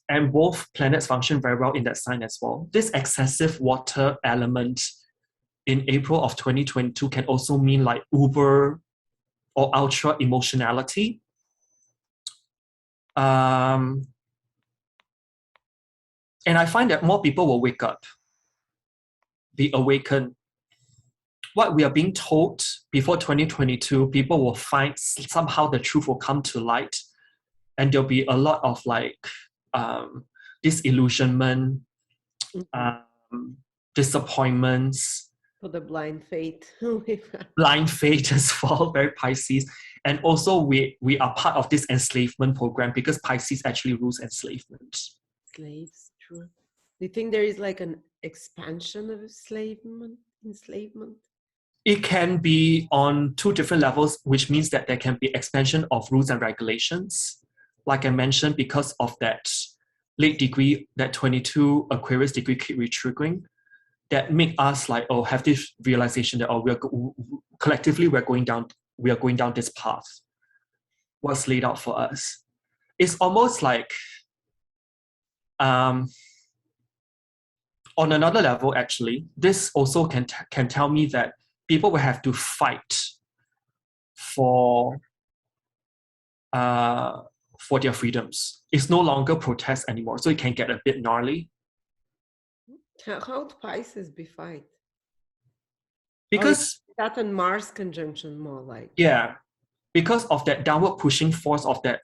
and both planets function very well in that sign as well. This excessive water element in April of 2022 can also mean like uber or ultra emotionality. And I find that more people will wake up, be awakened. What we are being told before 2022, people will find somehow the truth will come to light, and there'll be a lot of like disillusionment, disappointments. For the blind faith. Blind faith as well, very Pisces. And also we are part of this enslavement program because Pisces actually rules enslavement. Slaves, true. Do you think there is like an expansion of enslavement? It can be on two different levels, which means that there can be expansion of rules and regulations. Like I mentioned, because of that late degree, that 22 Aquarius degree keep retriggering, that make us like, oh, have this realization that, oh, collectively we are going down this path. What's laid out for us. It's almost like on another level, actually, this also can tell me that people will have to fight for their freedoms. It's no longer protest anymore, so it can get a bit gnarly. How do Pisces be fight? Because Saturn Mars conjunction, more like. Yeah, because of that downward pushing force of that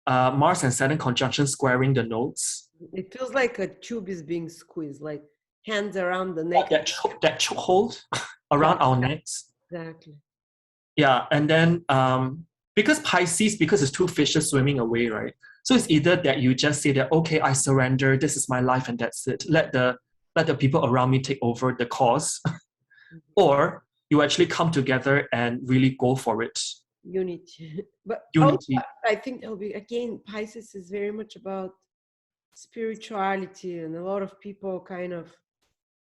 Mars and Saturn conjunction squaring the nodes. It feels like a tube is being squeezed, like hands around the neck. That chokehold around our necks. Exactly. Yeah, and then because Pisces, because it's two fishes swimming away, right? So it's either that you just say that, okay, I surrender, this is my life and that's it. Let the people around me take over the cause. Or you actually come together and really go for it. Unity. But Unity. Also, I think it'll be, again, Pisces is very much about spirituality, and a lot of people kind of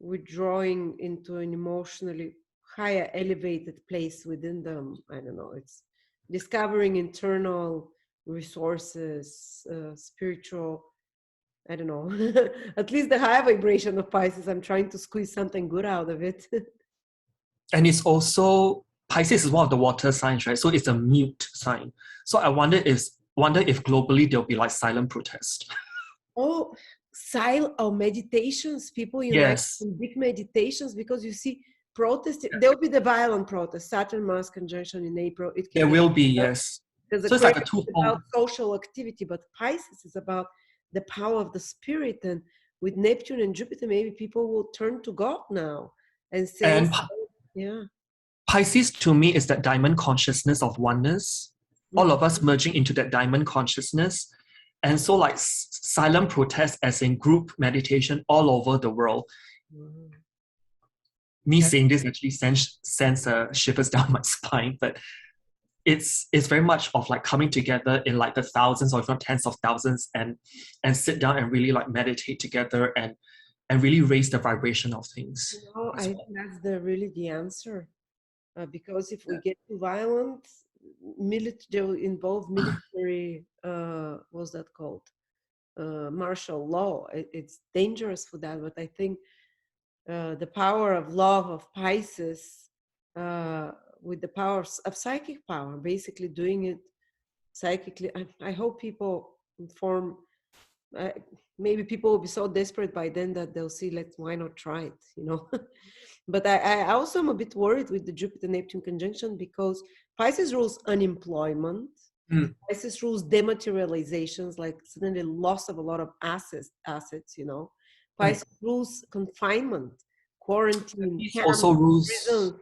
withdrawing into an emotionally higher elevated place within them. I don't know, it's discovering internal resources, spiritual, I don't know, at least the higher vibration of Pisces, I'm trying to squeeze something good out of it. And it's also, Pisces is one of the water signs, right? So it's a mute sign. So I wonder if globally there'll be like silent protest. Oh, meditations, people unite in big meditations, because you see protest, there'll be the violent protest, Saturn Mars conjunction in April. There will be, yes. Because so it's like a twofold. About social activity, but Pisces is about the power of the spirit, and with Neptune and Jupiter, maybe people will turn to God now and say, yeah. Pisces to me is that diamond consciousness of oneness, all of us merging into that diamond consciousness. And so like silent protest as in group meditation all over the world. Me saying this actually sends shivers down my spine, but it's very much of like coming together in like the thousands or if not tens of thousands and sit down and really like meditate together and really raise the vibration of things. I think that's really the answer. Because if we get too violent, they'll involve military, what's that called? Martial law. It's dangerous for that. But I think the power of love of Pisces, with the power of psychic power, basically doing it psychically. I hope people form. Maybe people will be so desperate by then that they'll see, why not try it, you know? But I also am a bit worried with the Jupiter-Neptune conjunction, because Pisces rules unemployment. Pisces rules dematerializations, like suddenly loss of a lot of assets, you know. Pisces rules confinement, quarantine, camps, also rules prisons.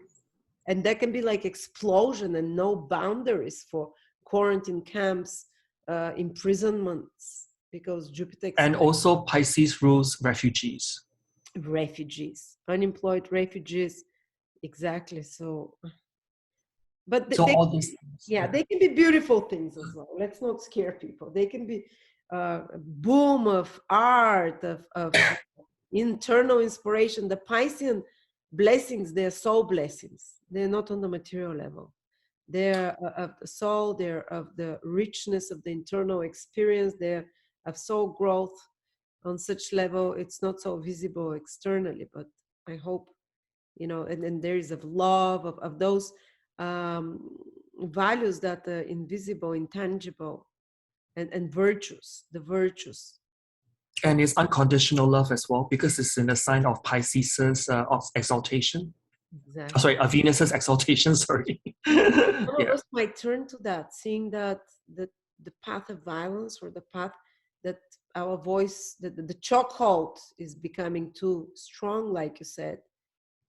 And there can be like explosion and no boundaries for quarantine camps, imprisonments, because Jupiter. And also Pisces rules refugees. Unemployed refugees, exactly. So, but all these things, they can be beautiful things as well. Let's not scare people. They can be a boom of art, of internal inspiration. The Piscean blessings, they're soul blessings. They're not on the material level. They're of the soul, they're of the richness of the internal experience, they're of soul growth. On such level, it's not so visible externally, but I hope, you know, and there is of love, of those values that are invisible, intangible, and virtues, the virtues. And it's unconditional love as well, because it's in the sign of Pisces' of exaltation. Exactly. Sorry, Venus's exaltation, sorry. Some of us might turn to that, seeing that the path of violence, or the path that our voice, the chokehold is becoming too strong, like you said.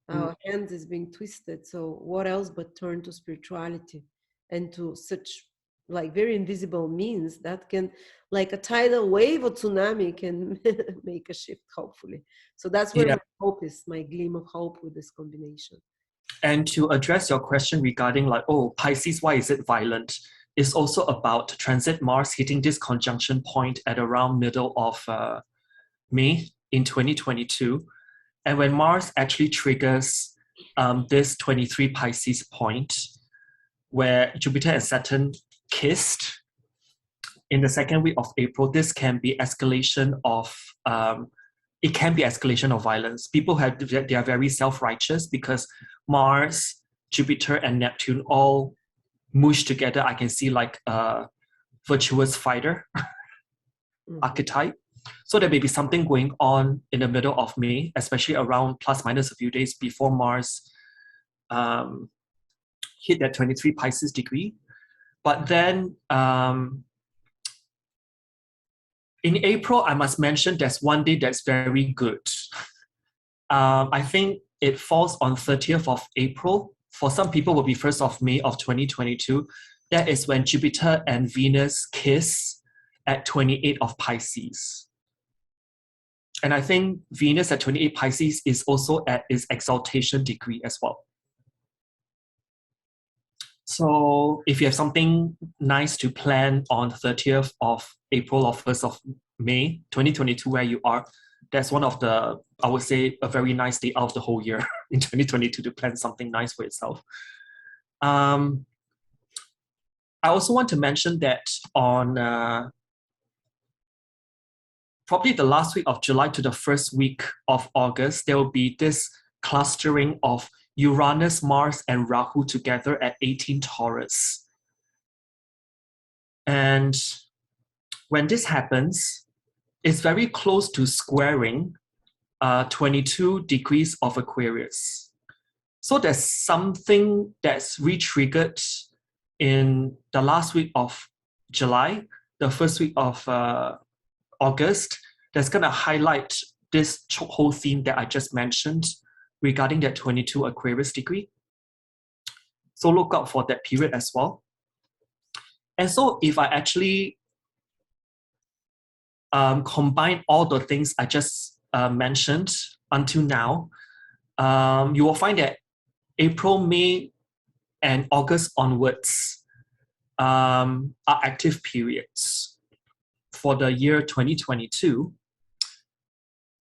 Our hands is being twisted. So what else but turn to spirituality and to such like very invisible means that can, like a tidal wave or tsunami, can make a shift, hopefully. So that's where my hope is, my gleam of hope with this combination. And to address your question regarding like, oh, Pisces, why is it violent? It's also about transit Mars hitting this conjunction point at around middle of May in 2022. And when Mars actually triggers this 23 Pisces point, where Jupiter and Saturn kissed in the second week of April, this can be escalation of it can be escalation of violence. People they are very self-righteous because Mars, Jupiter, and Neptune all mush together. I can see like a virtuous fighter archetype. So there may be something going on in the middle of May, especially around plus minus a few days before Mars hit that 23 Pisces degree. But then in April, I must mention there's one day that's very good. I think it falls on 30th of April. For some people, will be 1st of May of 2022. That is when Jupiter and Venus kiss at 28 of Pisces. And I think Venus at 28 Pisces is also at its exaltation degree as well. So if you have something nice to plan on 30th of April or 1st of May 2022 where you are, that's one of the, I would say, a very nice day out of the whole year in 2022 to plan something nice for itself. I also want to mention that on probably the last week of July to the first week of August, there will be this clustering of Uranus, Mars, and Rahu together at 18 Taurus. And when this happens, it's very close to squaring 22 degrees of Aquarius. So there's something that's re-triggered in the last week of July, the first week of August, that's going to highlight this whole theme that I just mentioned regarding that 22 Aquarius degree. So look out for that period as well. And so if I actually combine all the things I just mentioned until now, you will find that April, May, and August onwards are active periods for the year 2022.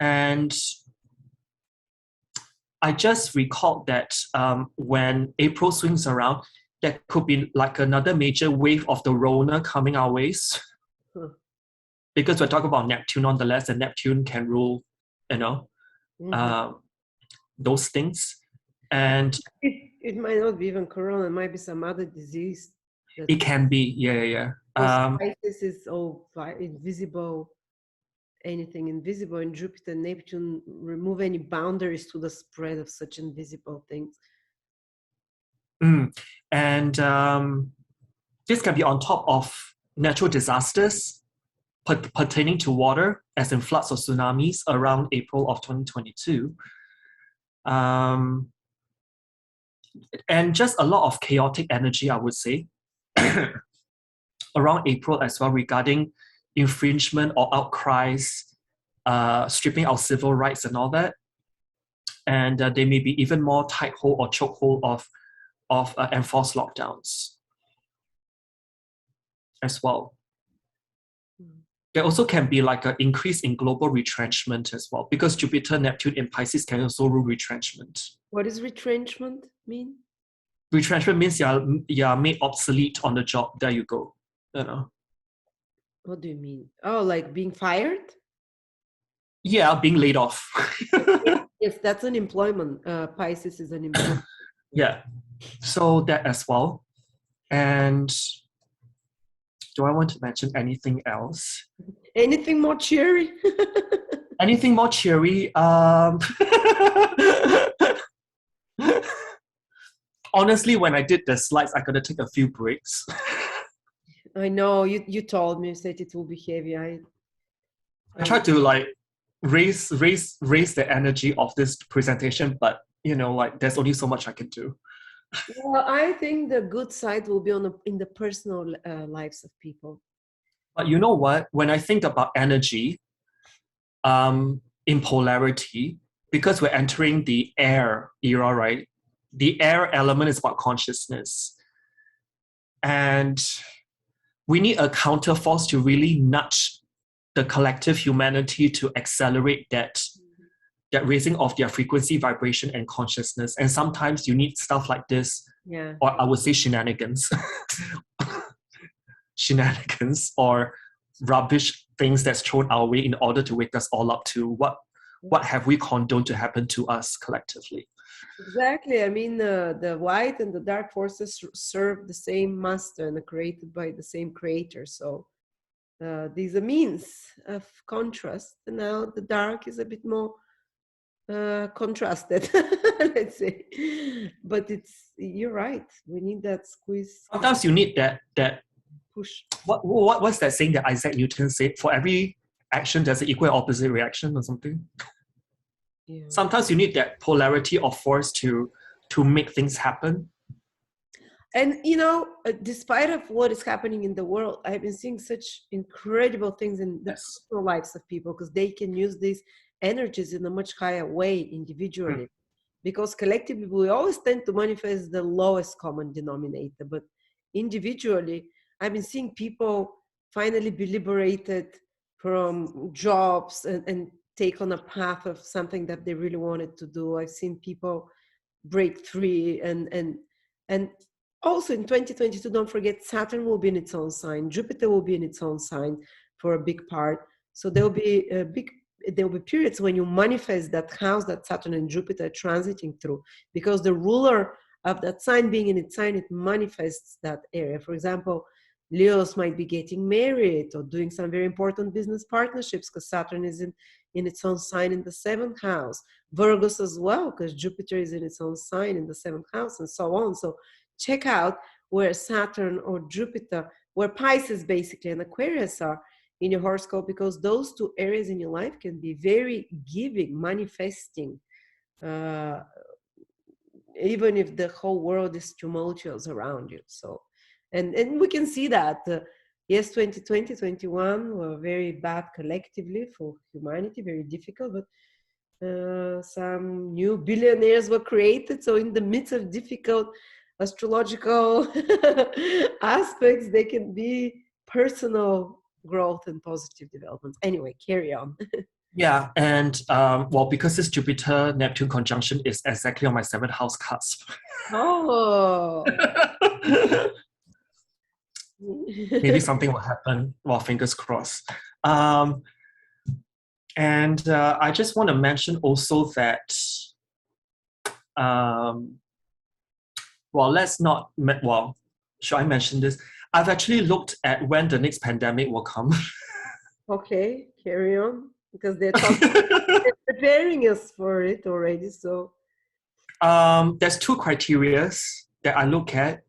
And I just recalled that when April swings around, there could be like another major wave of the Rona coming our ways. Because we're talking about Neptune nonetheless, and Neptune can rule, those things. And it might not be even corona, it might be some other disease. It can be, yeah. Pisces is all invisible. Anything invisible in Jupiter, Neptune remove any boundaries to the spread of such invisible things. And this can be on top of natural disasters pertaining to water, as in floods or tsunamis around April of 2022. And just a lot of chaotic energy, I would say, around April as well regarding infringement or outcries, stripping out civil rights and all that. And there may be even more tight hold or choke hold of enforced lockdowns as well. There also can be like an increase in global retrenchment as well, because Jupiter, Neptune in Pisces can also rule retrenchment. What does retrenchment mean? Retrenchment means you're made obsolete on the job. There you go. What do you mean? Oh, like being fired? Yeah, being laid off. Yes, that's an employment. Pisces is an employment. Yeah, so that as well. And do I want to mention anything else? Anything more cheery? Anything more cheery? Honestly, when I did the slides, I got to take a few breaks. I know, you told me, you said it will be heavy. I tried to like raise the energy of this presentation, but there's only so much I can do. Well, I think the good side will be in the personal lives of people. But you know what? When I think about energy, in polarity, because we're entering the air era, right? the air element is about consciousness. And we need a counterforce to really nudge the collective humanity to accelerate that raising of their frequency, vibration, and consciousness. And sometimes you need stuff like this, or I would say shenanigans, shenanigans or rubbish things that's thrown our way in order to wake us all up to what have we condoned to happen to us collectively. Exactly. I mean, the white and the dark forces serve the same master and are created by the same creator. So these are means of contrast. And now the dark is a bit more contrasted, let's say. But you're right. We need that squeeze. Sometimes you need that push. What's that saying that Isaac Newton said? For every action, there's an equal and opposite reaction or something. Yeah. Sometimes you need that polarity of force to make things happen. And despite of what is happening in the world, I've been seeing such incredible things in the personal lives of people, because they can use these energies in a much higher way individually. Because collectively, we always tend to manifest the lowest common denominator. But individually, I've been seeing people finally be liberated from jobs and take on a path of something that they really wanted to do. I've seen people break free and also in 2022, don't forget, Saturn will be in its own sign. Jupiter will be in its own sign for a big part. So there will be periods when you manifest that house that Saturn and Jupiter are transiting through, because the ruler of that sign being in its sign, it manifests that area. For example, Leos might be getting married or doing some very important business partnerships because Saturn is in its own sign in the 7th house. Virgos as well, because Jupiter is in its own sign in the 7th house, and so on. So check out where Saturn or Jupiter, where Pisces basically and Aquarius are in your horoscope, because those two areas in your life can be very giving, manifesting, even if the whole world is tumultuous around you. So, and we can see that. Yes, 2020, 2021 were very bad collectively for humanity, very difficult, but some new billionaires were created. So in the midst of difficult astrological aspects, they can be personal growth and positive developments. Anyway, carry on. Yeah, and well, because this Jupiter-Neptune conjunction is exactly on my 7th house cusp. Oh. Maybe something will happen. Well, fingers crossed. And I just want to mention also that, should I mention this? I've actually looked at when the next pandemic will come. Okay, carry on, because they're preparing us for it already. So there's 2 criteria that I look at.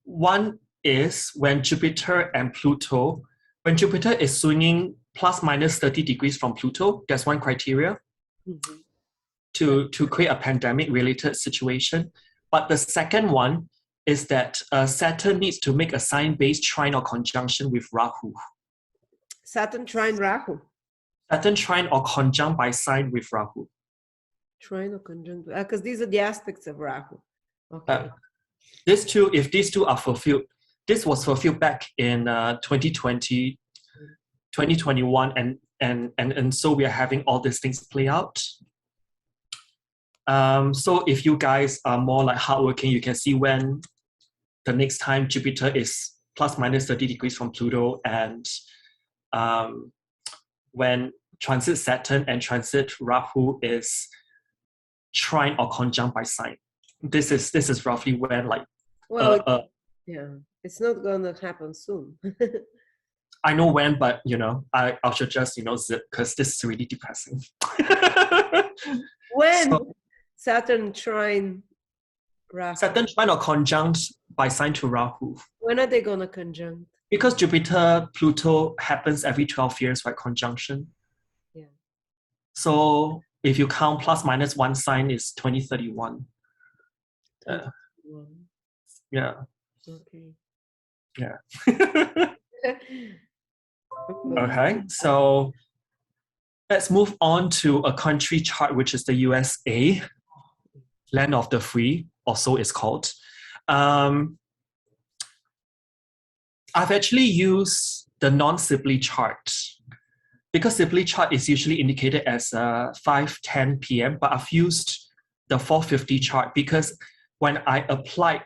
One is when Jupiter and Pluto, when Jupiter is swinging plus minus 30 degrees from Pluto, that's one criteria to create a pandemic related situation. But the second one is that Saturn needs to make a sign-based trine or conjunction with Rahu. Saturn trine Rahu. Saturn trine or conjunct by sign with Rahu. Trine or conjunct, because these are the aspects of Rahu. Okay. If these two are fulfilled, this was fulfilled back in 2020, 2021, and so we are having all these things play out. So if you guys are more like hardworking, you can see when the next time Jupiter is plus minus 30 degrees from Pluto, and when transit Saturn and transit Rahu is trine or conjunct by sign. This is roughly when yeah, it's not gonna happen soon. I know when, but I should just zip, because this is really depressing. When Saturn trine Rahu. Saturn trine or conjunct by sign to Rahu. When are they gonna conjunct? Because Jupiter Pluto happens every 12 years, right? Conjunction. Yeah. So if you count plus minus 1 sign is 2031. Yeah. Okay. Yeah. Okay, so let's move on to a country chart, which is the USA. land of the free, or so it's called. I've actually used the non-Sibley chart, because Sibley chart is usually indicated as 5:10 p.m., but I've used the 4:50 chart because when I applied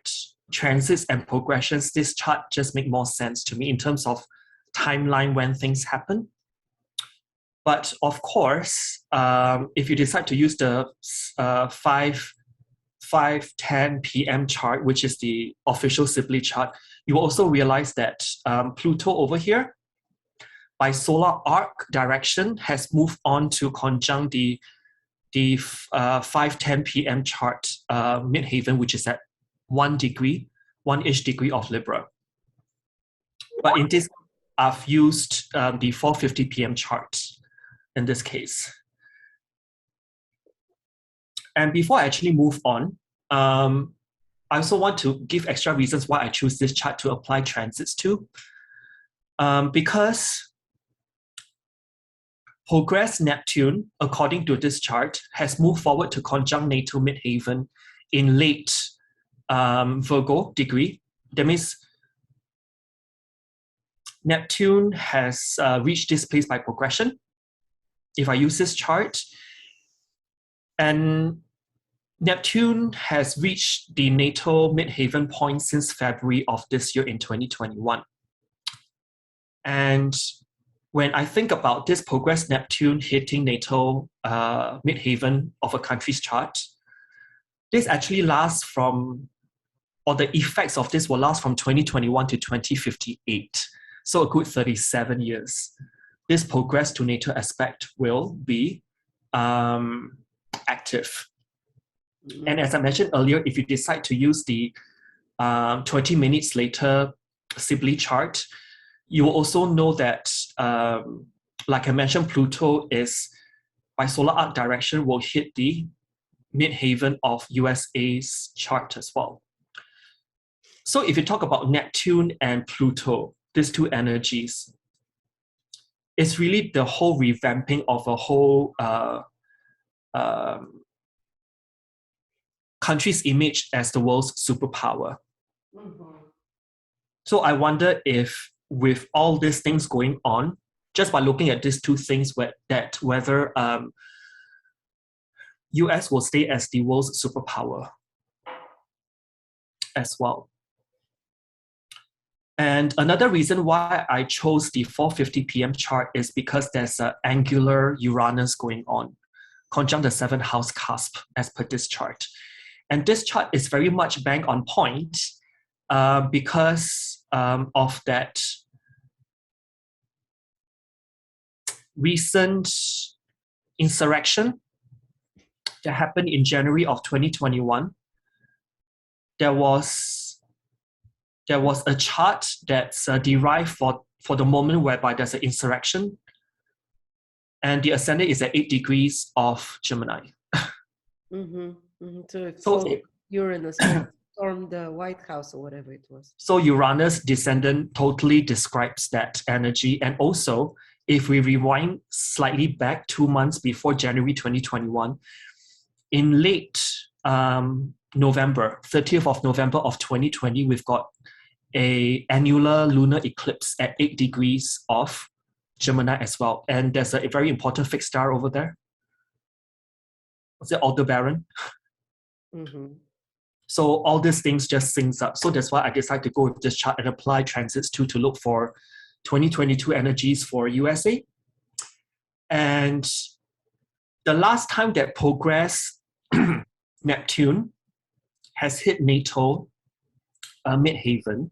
transits and progressions, this chart just make more sense to me in terms of timeline when things happen. But of course, if you decide to use the 5:10 p.m. chart, which is the official Sibley chart, you will also realize that Pluto over here, by solar arc direction, has moved on to conjunct the 5:10 p.m. chart midheaven, which is at 1-ish degree of Libra. But in this, I've used the 4:50 p.m. chart in this case. And before I actually move on, I also want to give extra reasons why I choose this chart to apply transits to. Because progress Neptune, according to this chart, has moved forward to conjunct natal midheaven in late Virgo degree. That means Neptune has reached this place by progression. If I use this chart, and Neptune has reached the natal midheaven point since February of this year in 2021. And when I think about this progress Neptune hitting natal midheaven of a country's chart, this actually lasts from, or the effects of this will last from 2021 to 2058. So a good 37 years. This progress to natal aspect will be active. And as I mentioned earlier, if you decide to use the 20 minutes later Sibley chart, you will also know that, like I mentioned, Pluto is, by solar arc direction, will hit the midheaven of USA's chart as well. So if you talk about Neptune and Pluto, these two energies, it's really the whole revamping of a whole country's image as the world's superpower. Mm-hmm. So I wonder if, with all these things going on, just by looking at these two things, whether US will stay as the world's superpower as well. And another reason why I chose the 4:50 p.m. chart is because there's an angular Uranus going on, conjunct the 7th house cusp as per this chart. And this chart is very much bang on point because of that recent insurrection that happened in January of 2021. There was a chart that's derived for the moment whereby there's an insurrection, and the ascendant is at 8 degrees of Gemini. Mm-hmm. Mm-hmm. So Uranus stormed the White House or whatever it was. So Uranus descendant totally describes that energy. And also, if we rewind slightly back 2 months before January 2021, in late November, 30th of November of 2020, we've got an annular lunar eclipse at 8 degrees of Gemini as well. And there's a very important fixed star over there. Was it Aldebaran? Mm-hmm. So all these things just syncs up. So that's why I decided to go with this chart and apply transits to look for 2022 energies for USA. And the last time that progress Neptune has hit natal midheaven,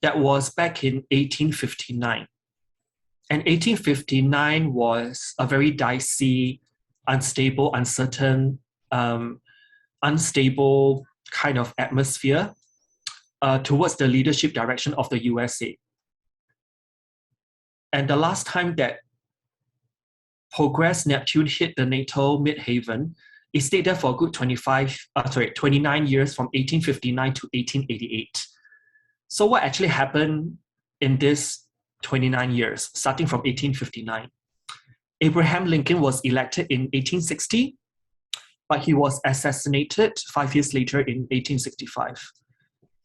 that was back in 1859. And 1859 was a very dicey, unstable, uncertain, unstable kind of atmosphere towards the leadership direction of the USA. And the last time that progress Neptune hit the natal midheaven, it stayed there for a good 29 years, from 1859 to 1888. So what actually happened in this 29 years, starting from 1859? Abraham Lincoln was elected in 1860, but he was assassinated 5 years later in 1865.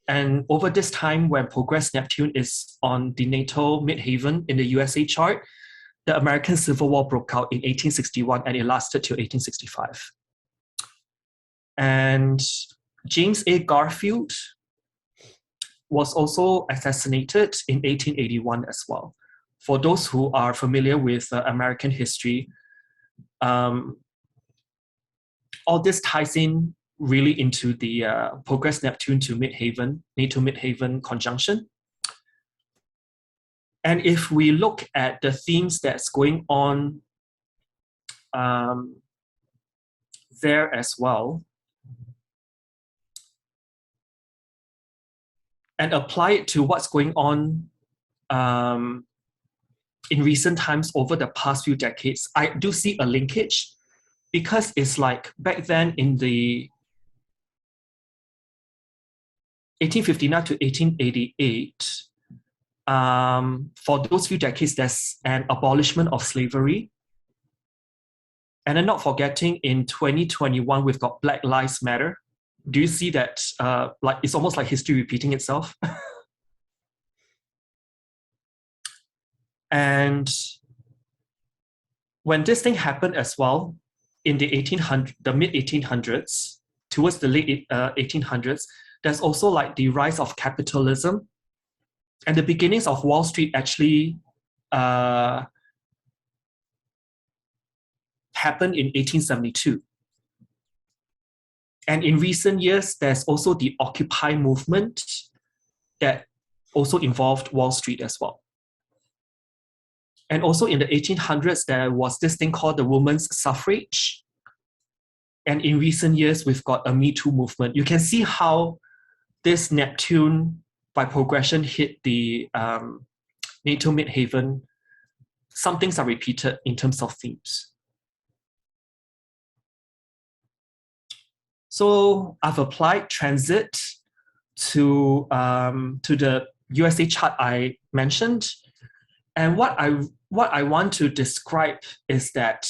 And over this time, when progress Neptune is on the natal midheaven in the USA chart, the American Civil War broke out in 1861 and it lasted till 1865. And James A. Garfield was also assassinated in 1881 as well. For those who are familiar with American history, all this ties in really into the progress Neptune to midheaven, natal midheaven conjunction. And if we look at the themes that's going on there as well, and apply it to what's going on in recent times over the past few decades, I do see a linkage, because it's like back then in the 1859 to 1888, for those few decades, there's an abolishment of slavery. And then not forgetting, in 2021, we've got Black Lives Matter. Do you see that? Like it's almost like history repeating itself. And when this thing happened as well, in the mid 1800s, towards the late 1800s, there's also like the rise of capitalism, and the beginnings of Wall Street actually happened in 1872. And in recent years, there's also the Occupy movement that also involved Wall Street as well. And also in the 1800s, there was this thing called the women's suffrage. And in recent years, we've got a Me Too movement. You can see how this Neptune, by progression, hit the natal midheaven. Some things are repeated in terms of themes. So I've applied transit to the USA chart I mentioned. And what I want to describe is that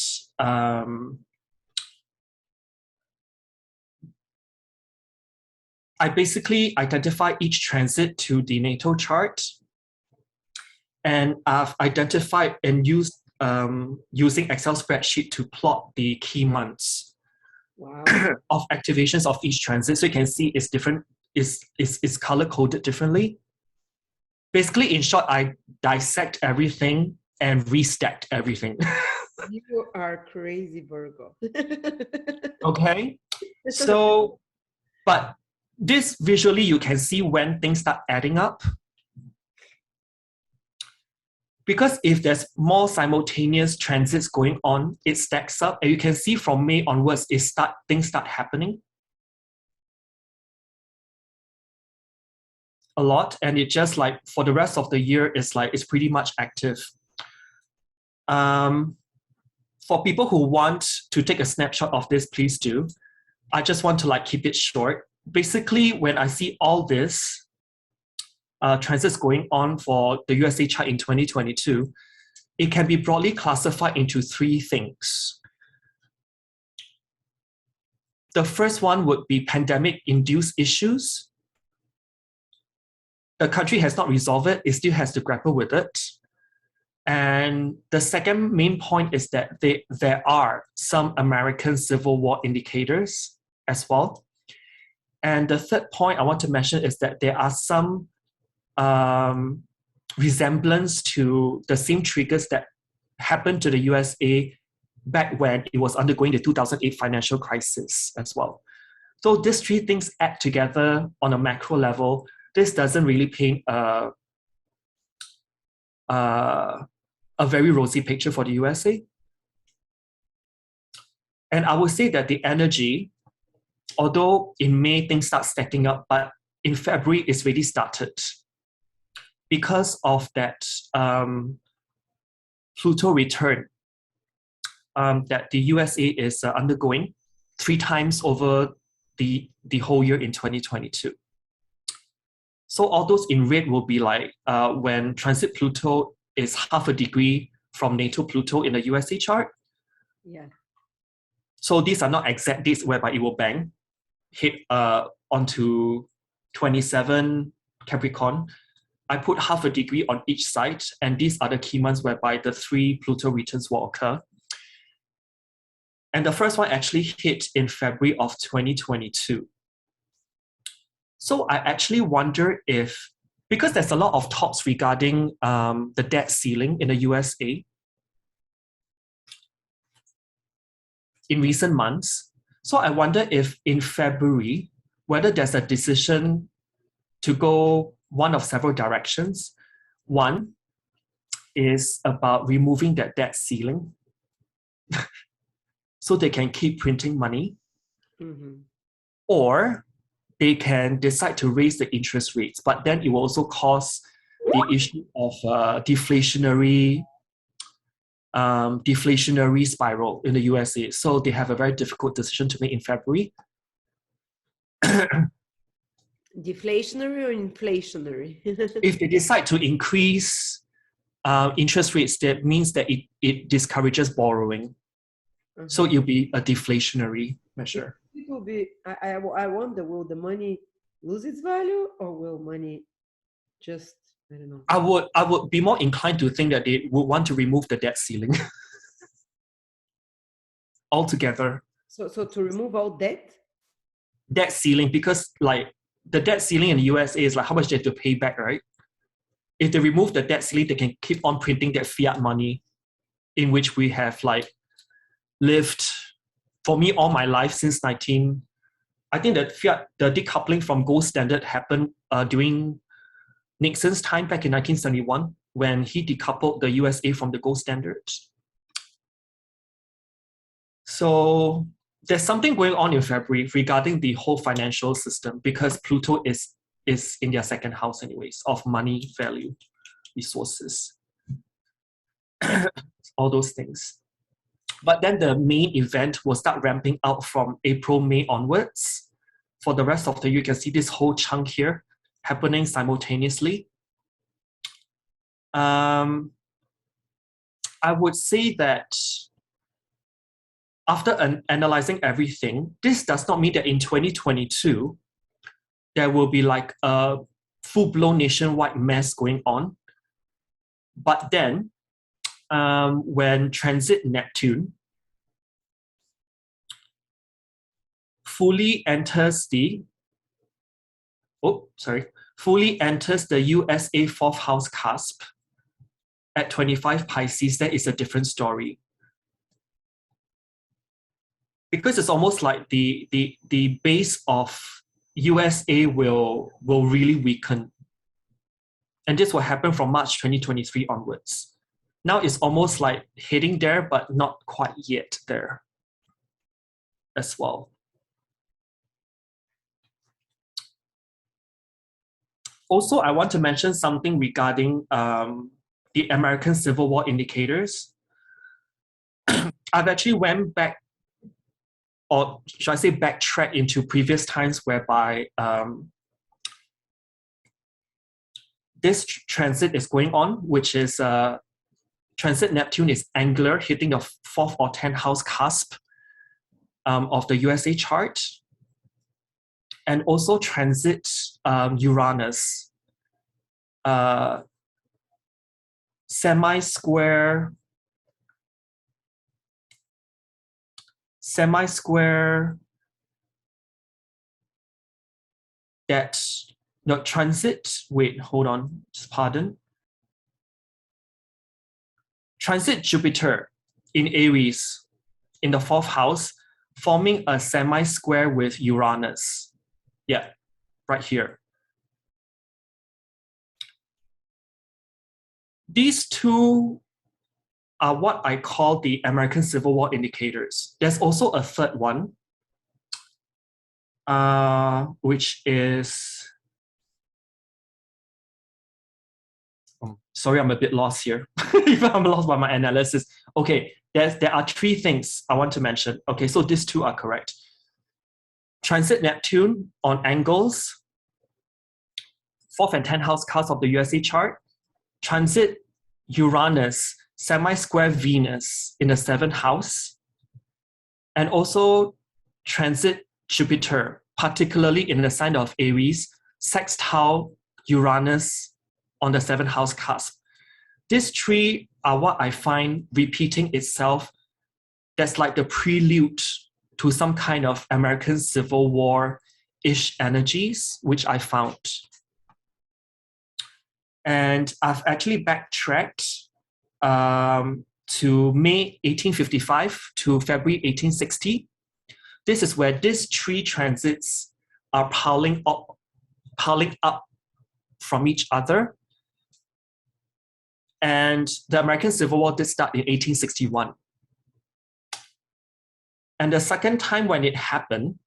I basically identify each transit to the natal chart, and I've identified and used using Excel spreadsheet to plot the key months. Wow. Of activations of each transit. So you can see it's different, it's color coded differently. Basically, in short, I dissect everything and restacked everything. You are crazy, Virgo. Okay. So, but this visually, you can see when things start adding up. Because if there's more simultaneous transits going on, it stacks up. And you can see from May onwards, things start happening a lot. And it just like, for the rest of the year, it's pretty much active. For people who want to take a snapshot of this, please do. I just want to like keep it short. Basically, when I see all this, transits going on for the USA chart in 2022, it can be broadly classified into three things. The first one would be pandemic-induced issues. The country has not resolved it, it still has to grapple with it. And the second main point is that there are some American Civil War indicators as well. And the third point I want to mention is that there are some resemblance to the same triggers that happened to the USA back when it was undergoing the 2008 financial crisis as well. So these three things add together on a macro level. This doesn't really paint a very rosy picture for the USA. And I would say that the energy, although in May things start stacking up, but in February it's really started. Because of that Pluto return that the USA is undergoing 3 times over the whole year in 2022. So all those in red will be like when transit Pluto is 0.5 degree from natal Pluto in the USA chart. Yeah. So these are not exact dates whereby it will bang, hit onto 27 Capricorn. I put half a degree on each side, and these are the key months whereby the 3 Pluto returns will occur. And the first one actually hit in February of 2022. So I actually wonder if, because there's a lot of talks regarding the debt ceiling in the USA in recent months. So I wonder if in February, whether there's a decision to go one of several directions. One is about removing that debt ceiling so they can keep printing money. Mm-hmm. Or they can decide to raise the interest rates, but then it will also cause the issue of deflationary spiral in the USA. So they have a very difficult decision to make in February. Deflationary or inflationary? If they decide to increase interest rates, that means that it discourages borrowing. Mm-hmm. So it'll be a deflationary measure. It will be, I wonder, will the money lose its value, or will money just, I don't know. I would be more inclined to think that they would want to remove the debt ceiling altogether. So to remove all debt? Debt ceiling, because like the debt ceiling in the USA is like how much they have to pay back, right? If they remove the debt ceiling, they can keep on printing that fiat money, in which we have like lived, for me, all my life since I think the decoupling from gold standard happened during Nixon's time back in 1971, when he decoupled the USA from the gold standard. So there's something going on in February regarding the whole financial system, because Pluto is in their second house anyways, of money, value, resources, all those things. But then the main event will start ramping out from April, May onwards. For the rest of the year, you can see this whole chunk here happening simultaneously. I would say that after analyzing everything, this does not mean that in 2022, there will be like a full-blown nationwide mess going on. But then, when transit Neptune fully enters the USA 4th house cusp at 25 Pisces, that is a different story. Because it's almost like the base of USA will really weaken. And this will happen from March 2023 onwards. Now it's almost like heading there, but not quite yet there as well. Also, I want to mention something regarding the American Civil War indicators. I've actually went back, or should I say backtrack into previous times whereby this transit is going on, which is transit Neptune is angular, hitting the 4th or 10th house cusp of the USA chart. And also transit Uranus, semi-square that, no, transit, wait, hold on, just pardon. Transit Jupiter in Aries in the 4th house, forming a semi-square with Uranus. Yeah, right here. These two are what I call the American Civil War indicators. There's also a third one, which is, sorry, I'm a bit lost here. Even I'm lost by my analysis. Okay, there are 3 things I want to mention. Okay, so these 2 are correct. Transit Neptune on angles, 4th and 10th house cusp of the USA chart. Transit Uranus, semi-square Venus in the 7th house. and also transit Jupiter, particularly in the sign of Aries, sextile Uranus on the 7th house cusp. These three are what I find repeating itself. That's like the prelude to some kind of American Civil War-ish energies, which I found. And I've actually backtracked to May 1855 to February 1860. This is where these three transits are piling up from each other. And the American Civil War did start in 1861. And the second time when it happened,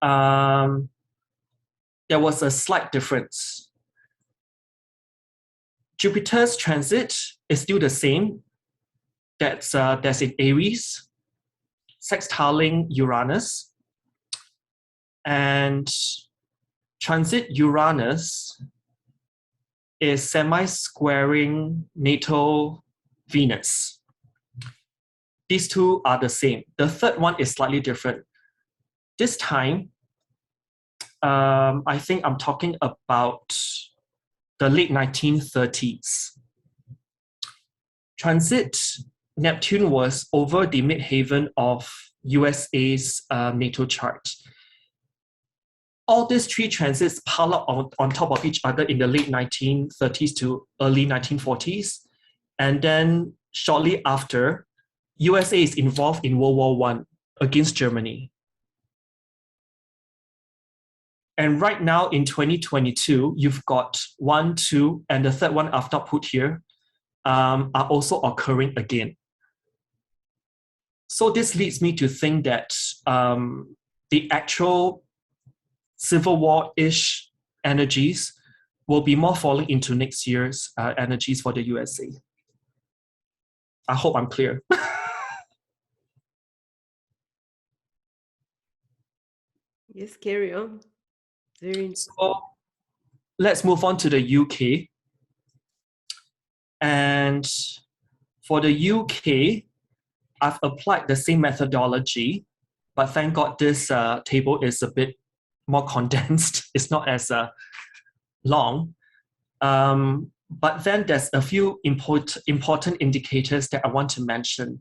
there was a slight difference. Jupiter's transit is still the same. That's in Aries, sextiling Uranus. And transit Uranus is semi-squaring natal Venus. These two are the same. The third one is slightly different. This time, I think I'm talking about the late 1930s. Transit Neptune was over the midheaven of USA's natal chart. All these three transits pile up on top of each other in the late 1930s to early 1940s. And then shortly after, USA is involved in World War I against Germany. And right now in 2022, you've got 1, 2, and the third one I've not put here are also occurring again. So this leads me to think that the actual Civil War-ish energies will be more falling into next year's energies for the USA. I hope I'm clear. Yes, carry on. So let's move on to the UK. And for the UK, I've applied the same methodology, but thank God this table is a bit more condensed. It's not as long. But then there's a few important indicators that I want to mention.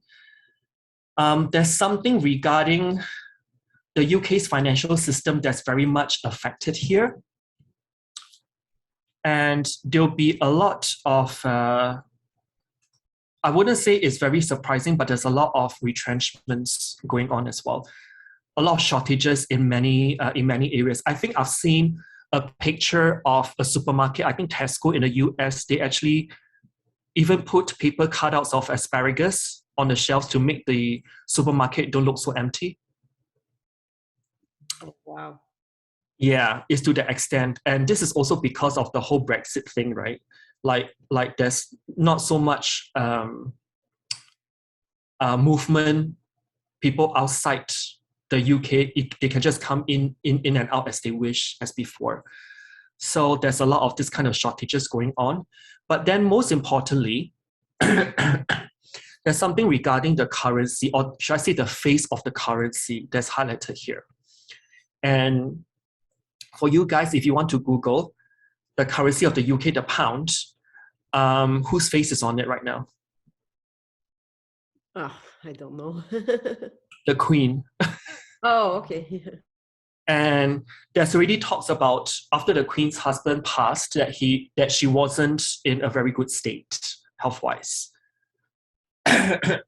There's something regarding the UK's financial system that's very much affected here. And there'll be a lot of, I wouldn't say it's very surprising, but there's a lot of retrenchments going on as well. A lot of shortages in many areas. I think I've seen a picture of a supermarket, I think Tesco in the US, they actually even put paper cutouts of asparagus on the shelves to make the supermarket don't look so empty. Oh, wow. Yeah, it's to the extent. And this is also because of the whole Brexit thing, right? Like there's not so much movement, people outside the UK, they can just come in and out as they wish as before. So there's a lot of this kind of shortages going on. But then most importantly, there's something regarding the currency, or should I say the face of the currency that's highlighted here. And for you guys, if you want to Google the currency of the UK, the pound, whose face is on it right now? Oh, I don't know. The Queen. Oh, okay. And there's already talks about after the Queen's husband passed that she wasn't in a very good state health-wise. And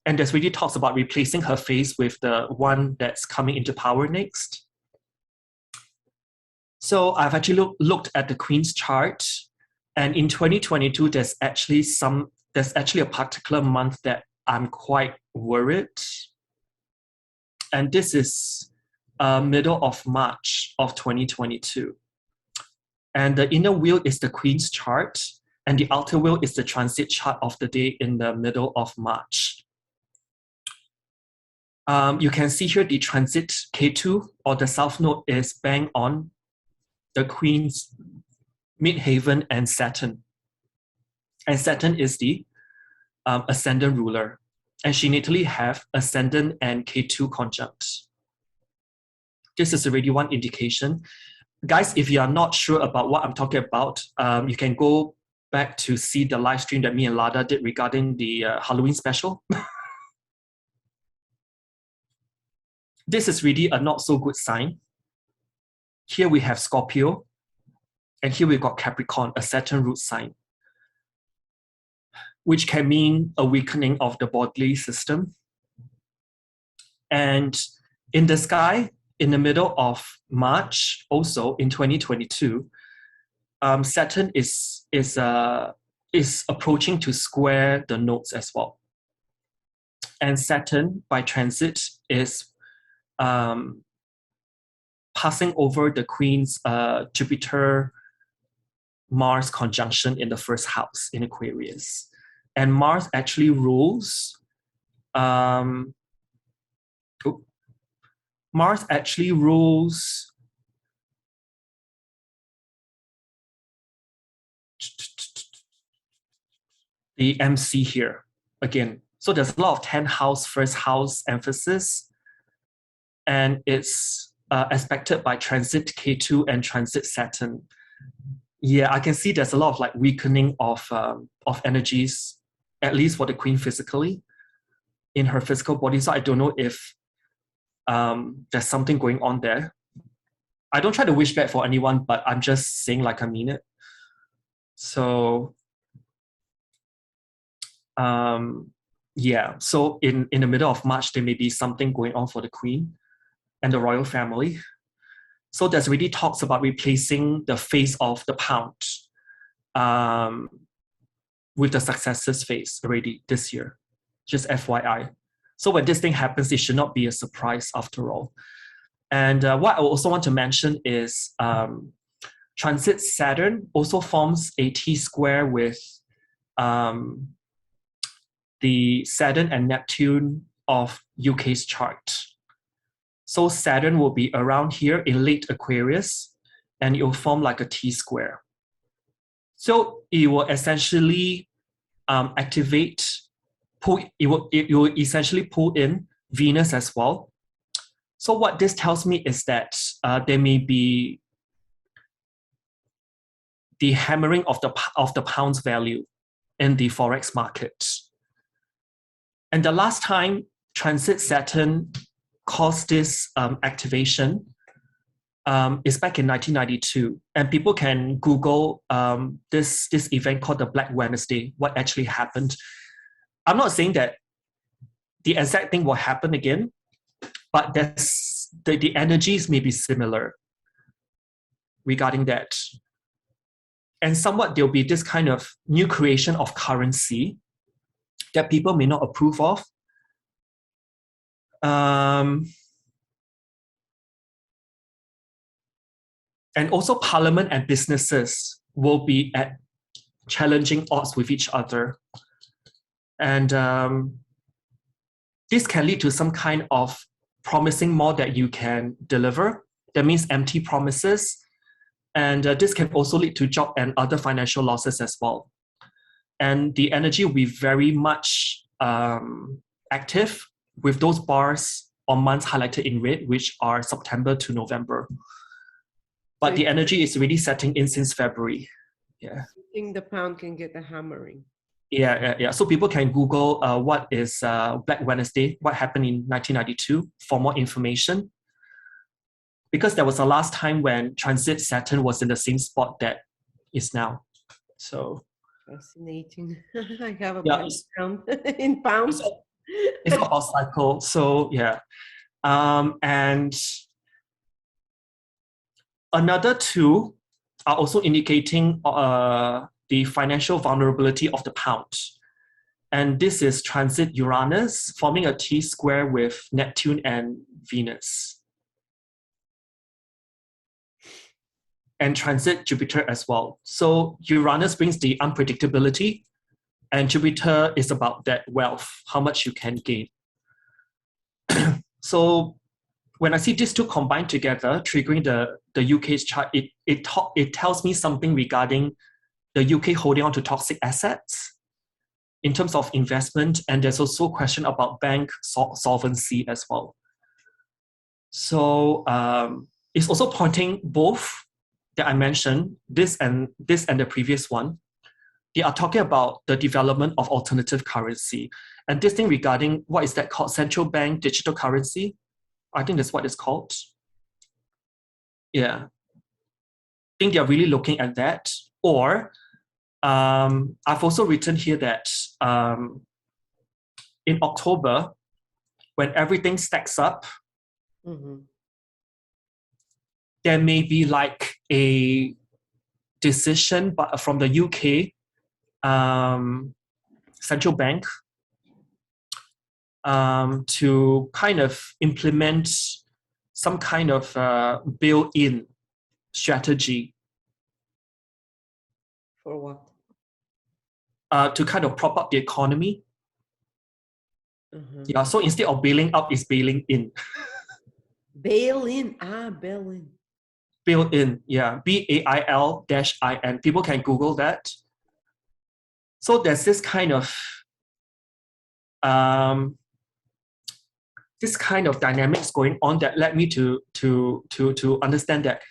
there's really talks about replacing her face with the one that's coming into power next. So I've actually looked at the Queen's chart, and in 2022, there's actually a particular month that I'm quite worried. And this is middle of March of 2022. And the inner wheel is the Queen's chart, and the outer wheel is the transit chart of the day in the middle of March. You can see here the transit K2, or the South Node, is bang on the Queen's midheaven and Saturn. And Saturn is the ascendant ruler. and she natally have ascendant and K2 conjunct. This is already one indication. Guys, if you are not sure about what I'm talking about, you can go back to see the live stream that me and Lada did regarding the Halloween special. This is really a not so good sign. Here we have Scorpio, and here we've got Capricorn, a Saturn root sign, which can mean a weakening of the bodily system. And in the sky, in the middle of March, also in 2022, Saturn is approaching to square the nodes as well. And Saturn, by transit, is passing over the Queen's Jupiter-Mars conjunction in the first house in Aquarius. And Mars actually rules the MC here again. So there's a lot of 10th house, first house emphasis, and it's aspected by transit K2 and transit Saturn. Yeah, I can see there's a lot of like weakening of energies, at least for the Queen physically, in her physical body. So I don't know if there's something going on there. I don't try to wish bad for anyone, but I'm just saying like I mean it. So yeah, so in the middle of March, there may be something going on for the Queen and the royal family. So there's already talks about replacing the face of the pound with the successors face already this year, just FYI. So when this thing happens, it should not be a surprise after all. And what I also want to mention is transit Saturn also forms a T-square with the Saturn and Neptune of UK's chart. So Saturn will be around here in late Aquarius, and it will form like a T-square. So it will essentially it will essentially pull in Venus as well. So what this tells me is that there may be the hammering of the pound's value in the forex market. And the last time transit Saturn caused this activation is back in 1992, and people can Google this event called the Black Wednesday, what actually happened. I'm not saying that the exact thing will happen again, but the energies may be similar regarding that. And somewhat there'll be this kind of new creation of currency that people may not approve of. And also Parliament and businesses will be at challenging odds with each other. And this can lead to some kind of promising more that you can deliver. That means empty promises. And this can also lead to job and other financial losses as well. And the energy will be very much active with those bars or months highlighted in red, which are September to November. But the energy is really setting in since February. Yeah. I think the pound can get a hammering. Yeah. So people can Google what is Black Wednesday, what happened in 1992 for more information. Because there was a last time when transit Saturn was in the same spot that is now. So fascinating. I have a pound in pounds. It's about cycle. So yeah. And another two are also indicating the financial vulnerability of the pound. And this is transit Uranus, forming a T-square with Neptune and Venus. And transit Jupiter as well. So Uranus brings the unpredictability, and Jupiter is about that wealth, how much you can gain. So when I see these two combined together, triggering the UK's chart, it tells me something regarding the UK holding on to toxic assets in terms of investment, and there's also a question about bank solvency as well. So it's also pointing both that I mentioned, this and the previous one. They are talking about the development of alternative currency. And this thing regarding, what is that called? Central bank digital currency? I think that's what it's called. Yeah. I think they're really looking at that. Or I've also written here that in October, when everything stacks up, there may be like a decision from the UK central bank to kind of implement some kind of built-in strategy. For what? To kind of prop up the economy. Yeah, so instead of bailing out, it's bailing in. Bail in. Bail in, yeah. BAIL-IN. People can Google that. So there's this kind of dynamics going on that led me to understand that,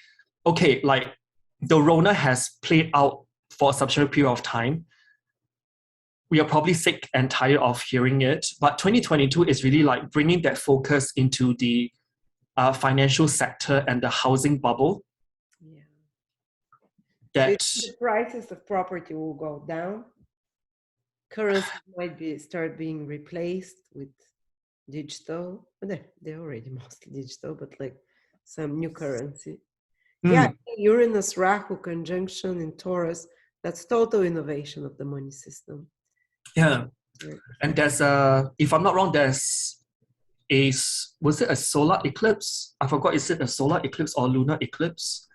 okay, like the Rona has played out for a substantial period of time. We are probably sick and tired of hearing it, but 2022 is really like bringing that focus into the financial sector and the housing bubble. Yeah. That so the prices of property will go down. Currency might start being replaced with digital. They're already mostly digital, but like some new currency. Yeah, Uranus Rahu conjunction in Taurus. That's total innovation of the money system. Yeah, and there's if I'm not wrong, was it a solar eclipse? I forgot, is it a solar eclipse or lunar eclipse?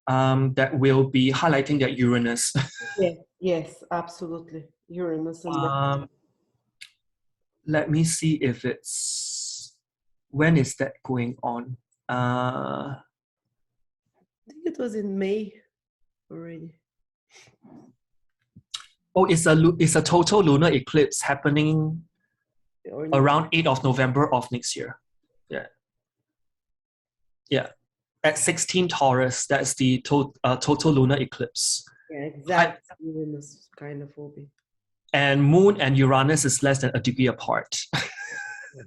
That will be highlighting that Uranus. Yes, absolutely. Uranus. Let me see if when is that going on? I think it was in May already. Oh, it's a total lunar eclipse happening around 8th of November of next year. Yeah. At 16 Taurus, that's the total lunar eclipse. Yeah, exactly. Uranus kind of will be. And Moon and Uranus is less than a degree apart.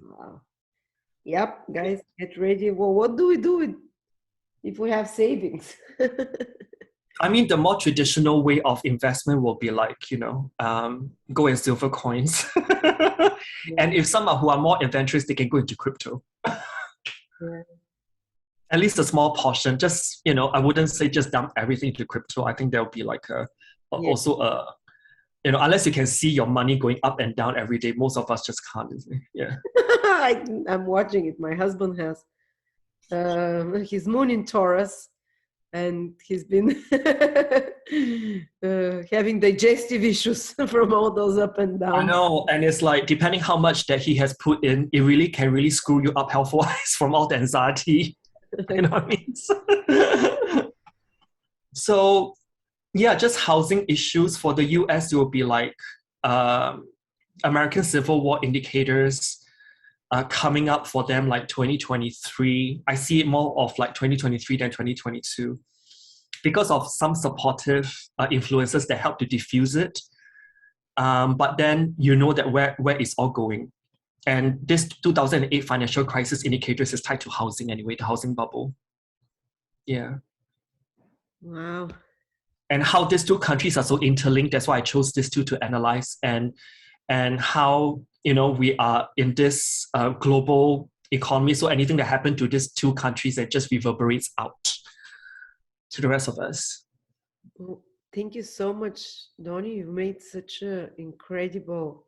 Wow. Yep, guys, get ready. Well, what do we do if we have savings? I mean, the more traditional way of investment will be like, gold and silver coins. And if some who are more adventurous, they can go into crypto. At least a small portion. Just, I wouldn't say just dump everything into crypto. I think there'll be like also unless you can see your money going up and down every day, most of us just can't. Yeah. I'm watching it. My husband has his moon in Taurus, and he's been having digestive issues from all those up and down. I know, and it's like depending how much that he has put in, it really can screw you up health-wise from all the anxiety. You know what I mean? So yeah, just housing issues for the US will be like American Civil War indicators coming up for them like 2023. I see it more of like 2023 than 2022 because of some supportive influences that help to diffuse it. But then that where it's all going. And this 2008 financial crisis indicators is tied to housing anyway, the housing bubble. Yeah. Wow. And how these two countries are so interlinked. That's why I chose these two to analyze, and how we are in this global economy. So anything that happened to these two countries, that just reverberates out to the rest of us. Well, thank you so much, Donny. You've made such an incredible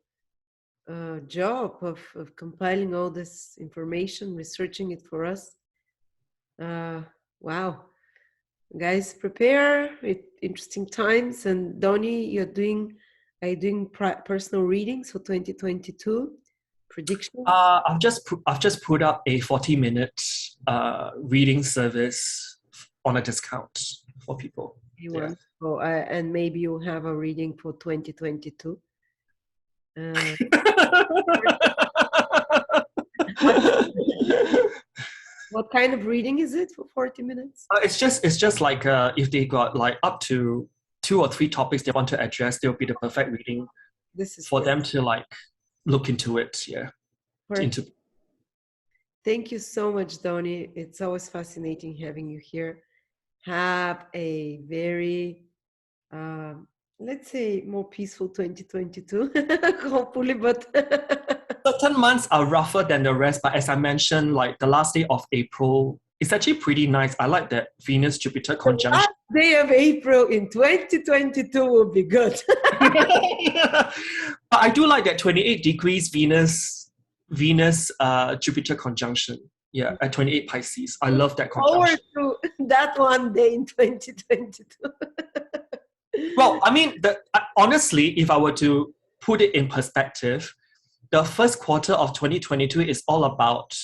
job of compiling all this information, researching it for us. Wow. Guys, prepare. Interesting times. And Donny, are you doing personal readings for 2022 predictions? I've just put up a 40-minute reading service on a discount for people. And maybe you'll have a reading for 2022. Uh, what kind of reading is it for 40 minutes? It's just like if they got like up to 2 or 3 topics they want to address, they'll be the perfect reading This is for good. them to like look into it. Yeah. Perfect. Thank you so much, Donny. It's always fascinating having you here. Have a very, let's say, more peaceful 2022, hopefully, but certain months are rougher than the rest, but as I mentioned, like the last day of April, it's actually pretty nice. I like that Venus-Jupiter the conjunction. last day of April in 2022 will be good. But I do like that 28 degrees Venus Jupiter conjunction. Yeah, at 28 Pisces. I love that conjunction. Forward to that one day in 2022. Well, I mean, honestly, if I were to put it in perspective, the first quarter of 2022 is all about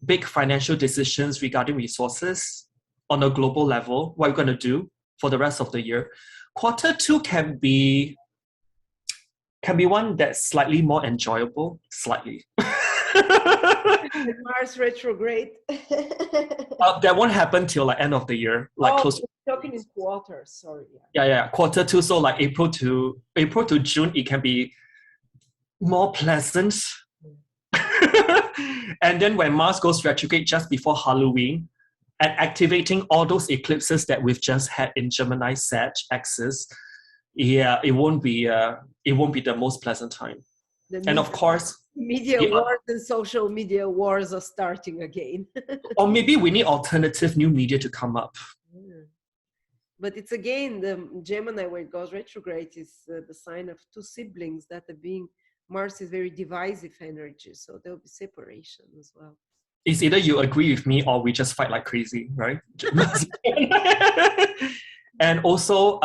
big financial decisions regarding resources on a global level, what we're going to do for the rest of the year. Quarter 2 can be one that's slightly more enjoyable, slightly. Mars retrograde. That won't happen till like end of the year, like close to talking in quarters, sorry. Yeah, quarter 2, so like April to June, it can be more pleasant. And then when Mars goes retrograde just before Halloween and activating all those eclipses that we've just had in Gemini, Sag axis, yeah, it won't be the most pleasant time. And of course, media wars and social media wars are starting again. Or maybe we need alternative new media to come up. Yeah. But it's again, the Gemini, when it goes retrograde, is the sign of 2 siblings that are being, Mars is very divisive energy, so there'll be separation as well. It's either you agree with me or we just fight like crazy, right? And also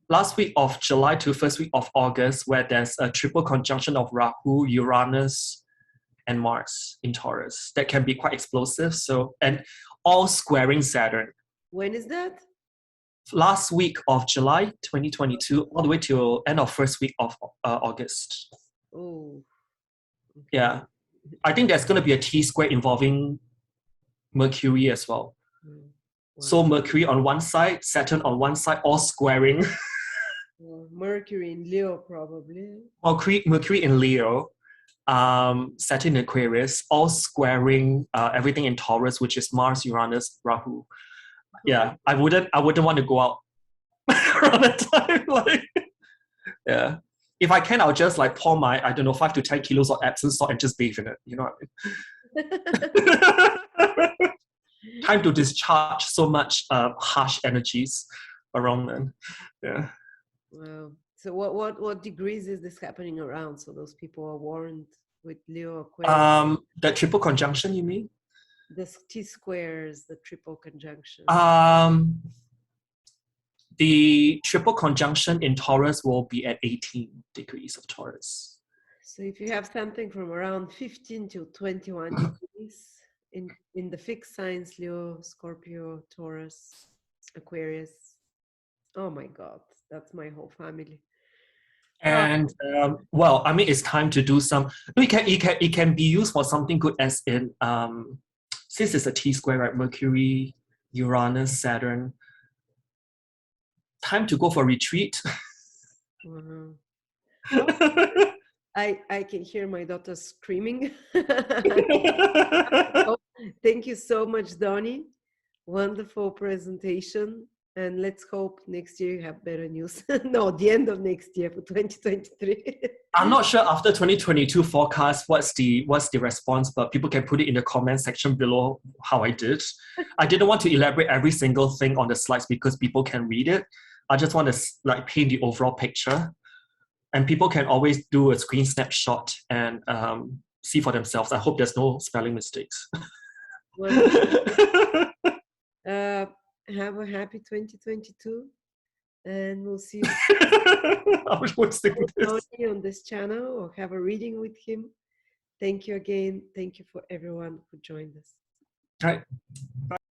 last week of July to first week of August, where there's a triple conjunction of Rahu, Uranus, and Mars in Taurus that can be quite explosive. So, and all squaring Saturn. When is that? Last week of July 2022, all the way till end of first week of August. Oh. Okay. Yeah. I think there's going to be a T-square involving Mercury as well. Wow. So Mercury on one side, Saturn on one side, all squaring. Mercury in Leo, probably. Mercury in Leo, Saturn in Aquarius, all squaring everything in Taurus, which is Mars, Uranus, Rahu. Yeah, I wouldn't want to go out around that time. Like, yeah. If I can, I'll just like pour my, 5 to 10 kilos of Epsom salt and just bathe in it. You know what I mean? Time to discharge so much harsh energies around then. Yeah. Wow. So what degrees is this happening around? So those people are warned with Leo, Aquarius. The triple conjunction, you mean? The T-squares, the triple conjunction. The triple conjunction in Taurus will be at 18 degrees of Taurus. So if you have something from around 15 to 21 degrees in the fixed signs, Leo, Scorpio, Taurus, Aquarius. Oh my God, that's my whole family. And well, I mean, it's time to do some. It can be used for something good, as in since it's a T-square, right? Mercury, Uranus, Saturn. Time to go for retreat. Uh-huh. I can hear my daughter screaming. Thank you so much, Donny. Wonderful presentation. And let's hope next year you have better news. No, the end of next year for 2023. I'm not sure after 2022 forecast what's the response, but people can put it in the comment section below how I did. I didn't want to elaborate every single thing on the slides because people can read it. I just want to like paint the overall picture, and people can always do a screen snapshot and see for themselves. I hope there's no spelling mistakes. Have a happy 2022, and we'll see you on this channel or have a reading with him. Thank you again. Thank you for everyone who joined us. All right. Bye.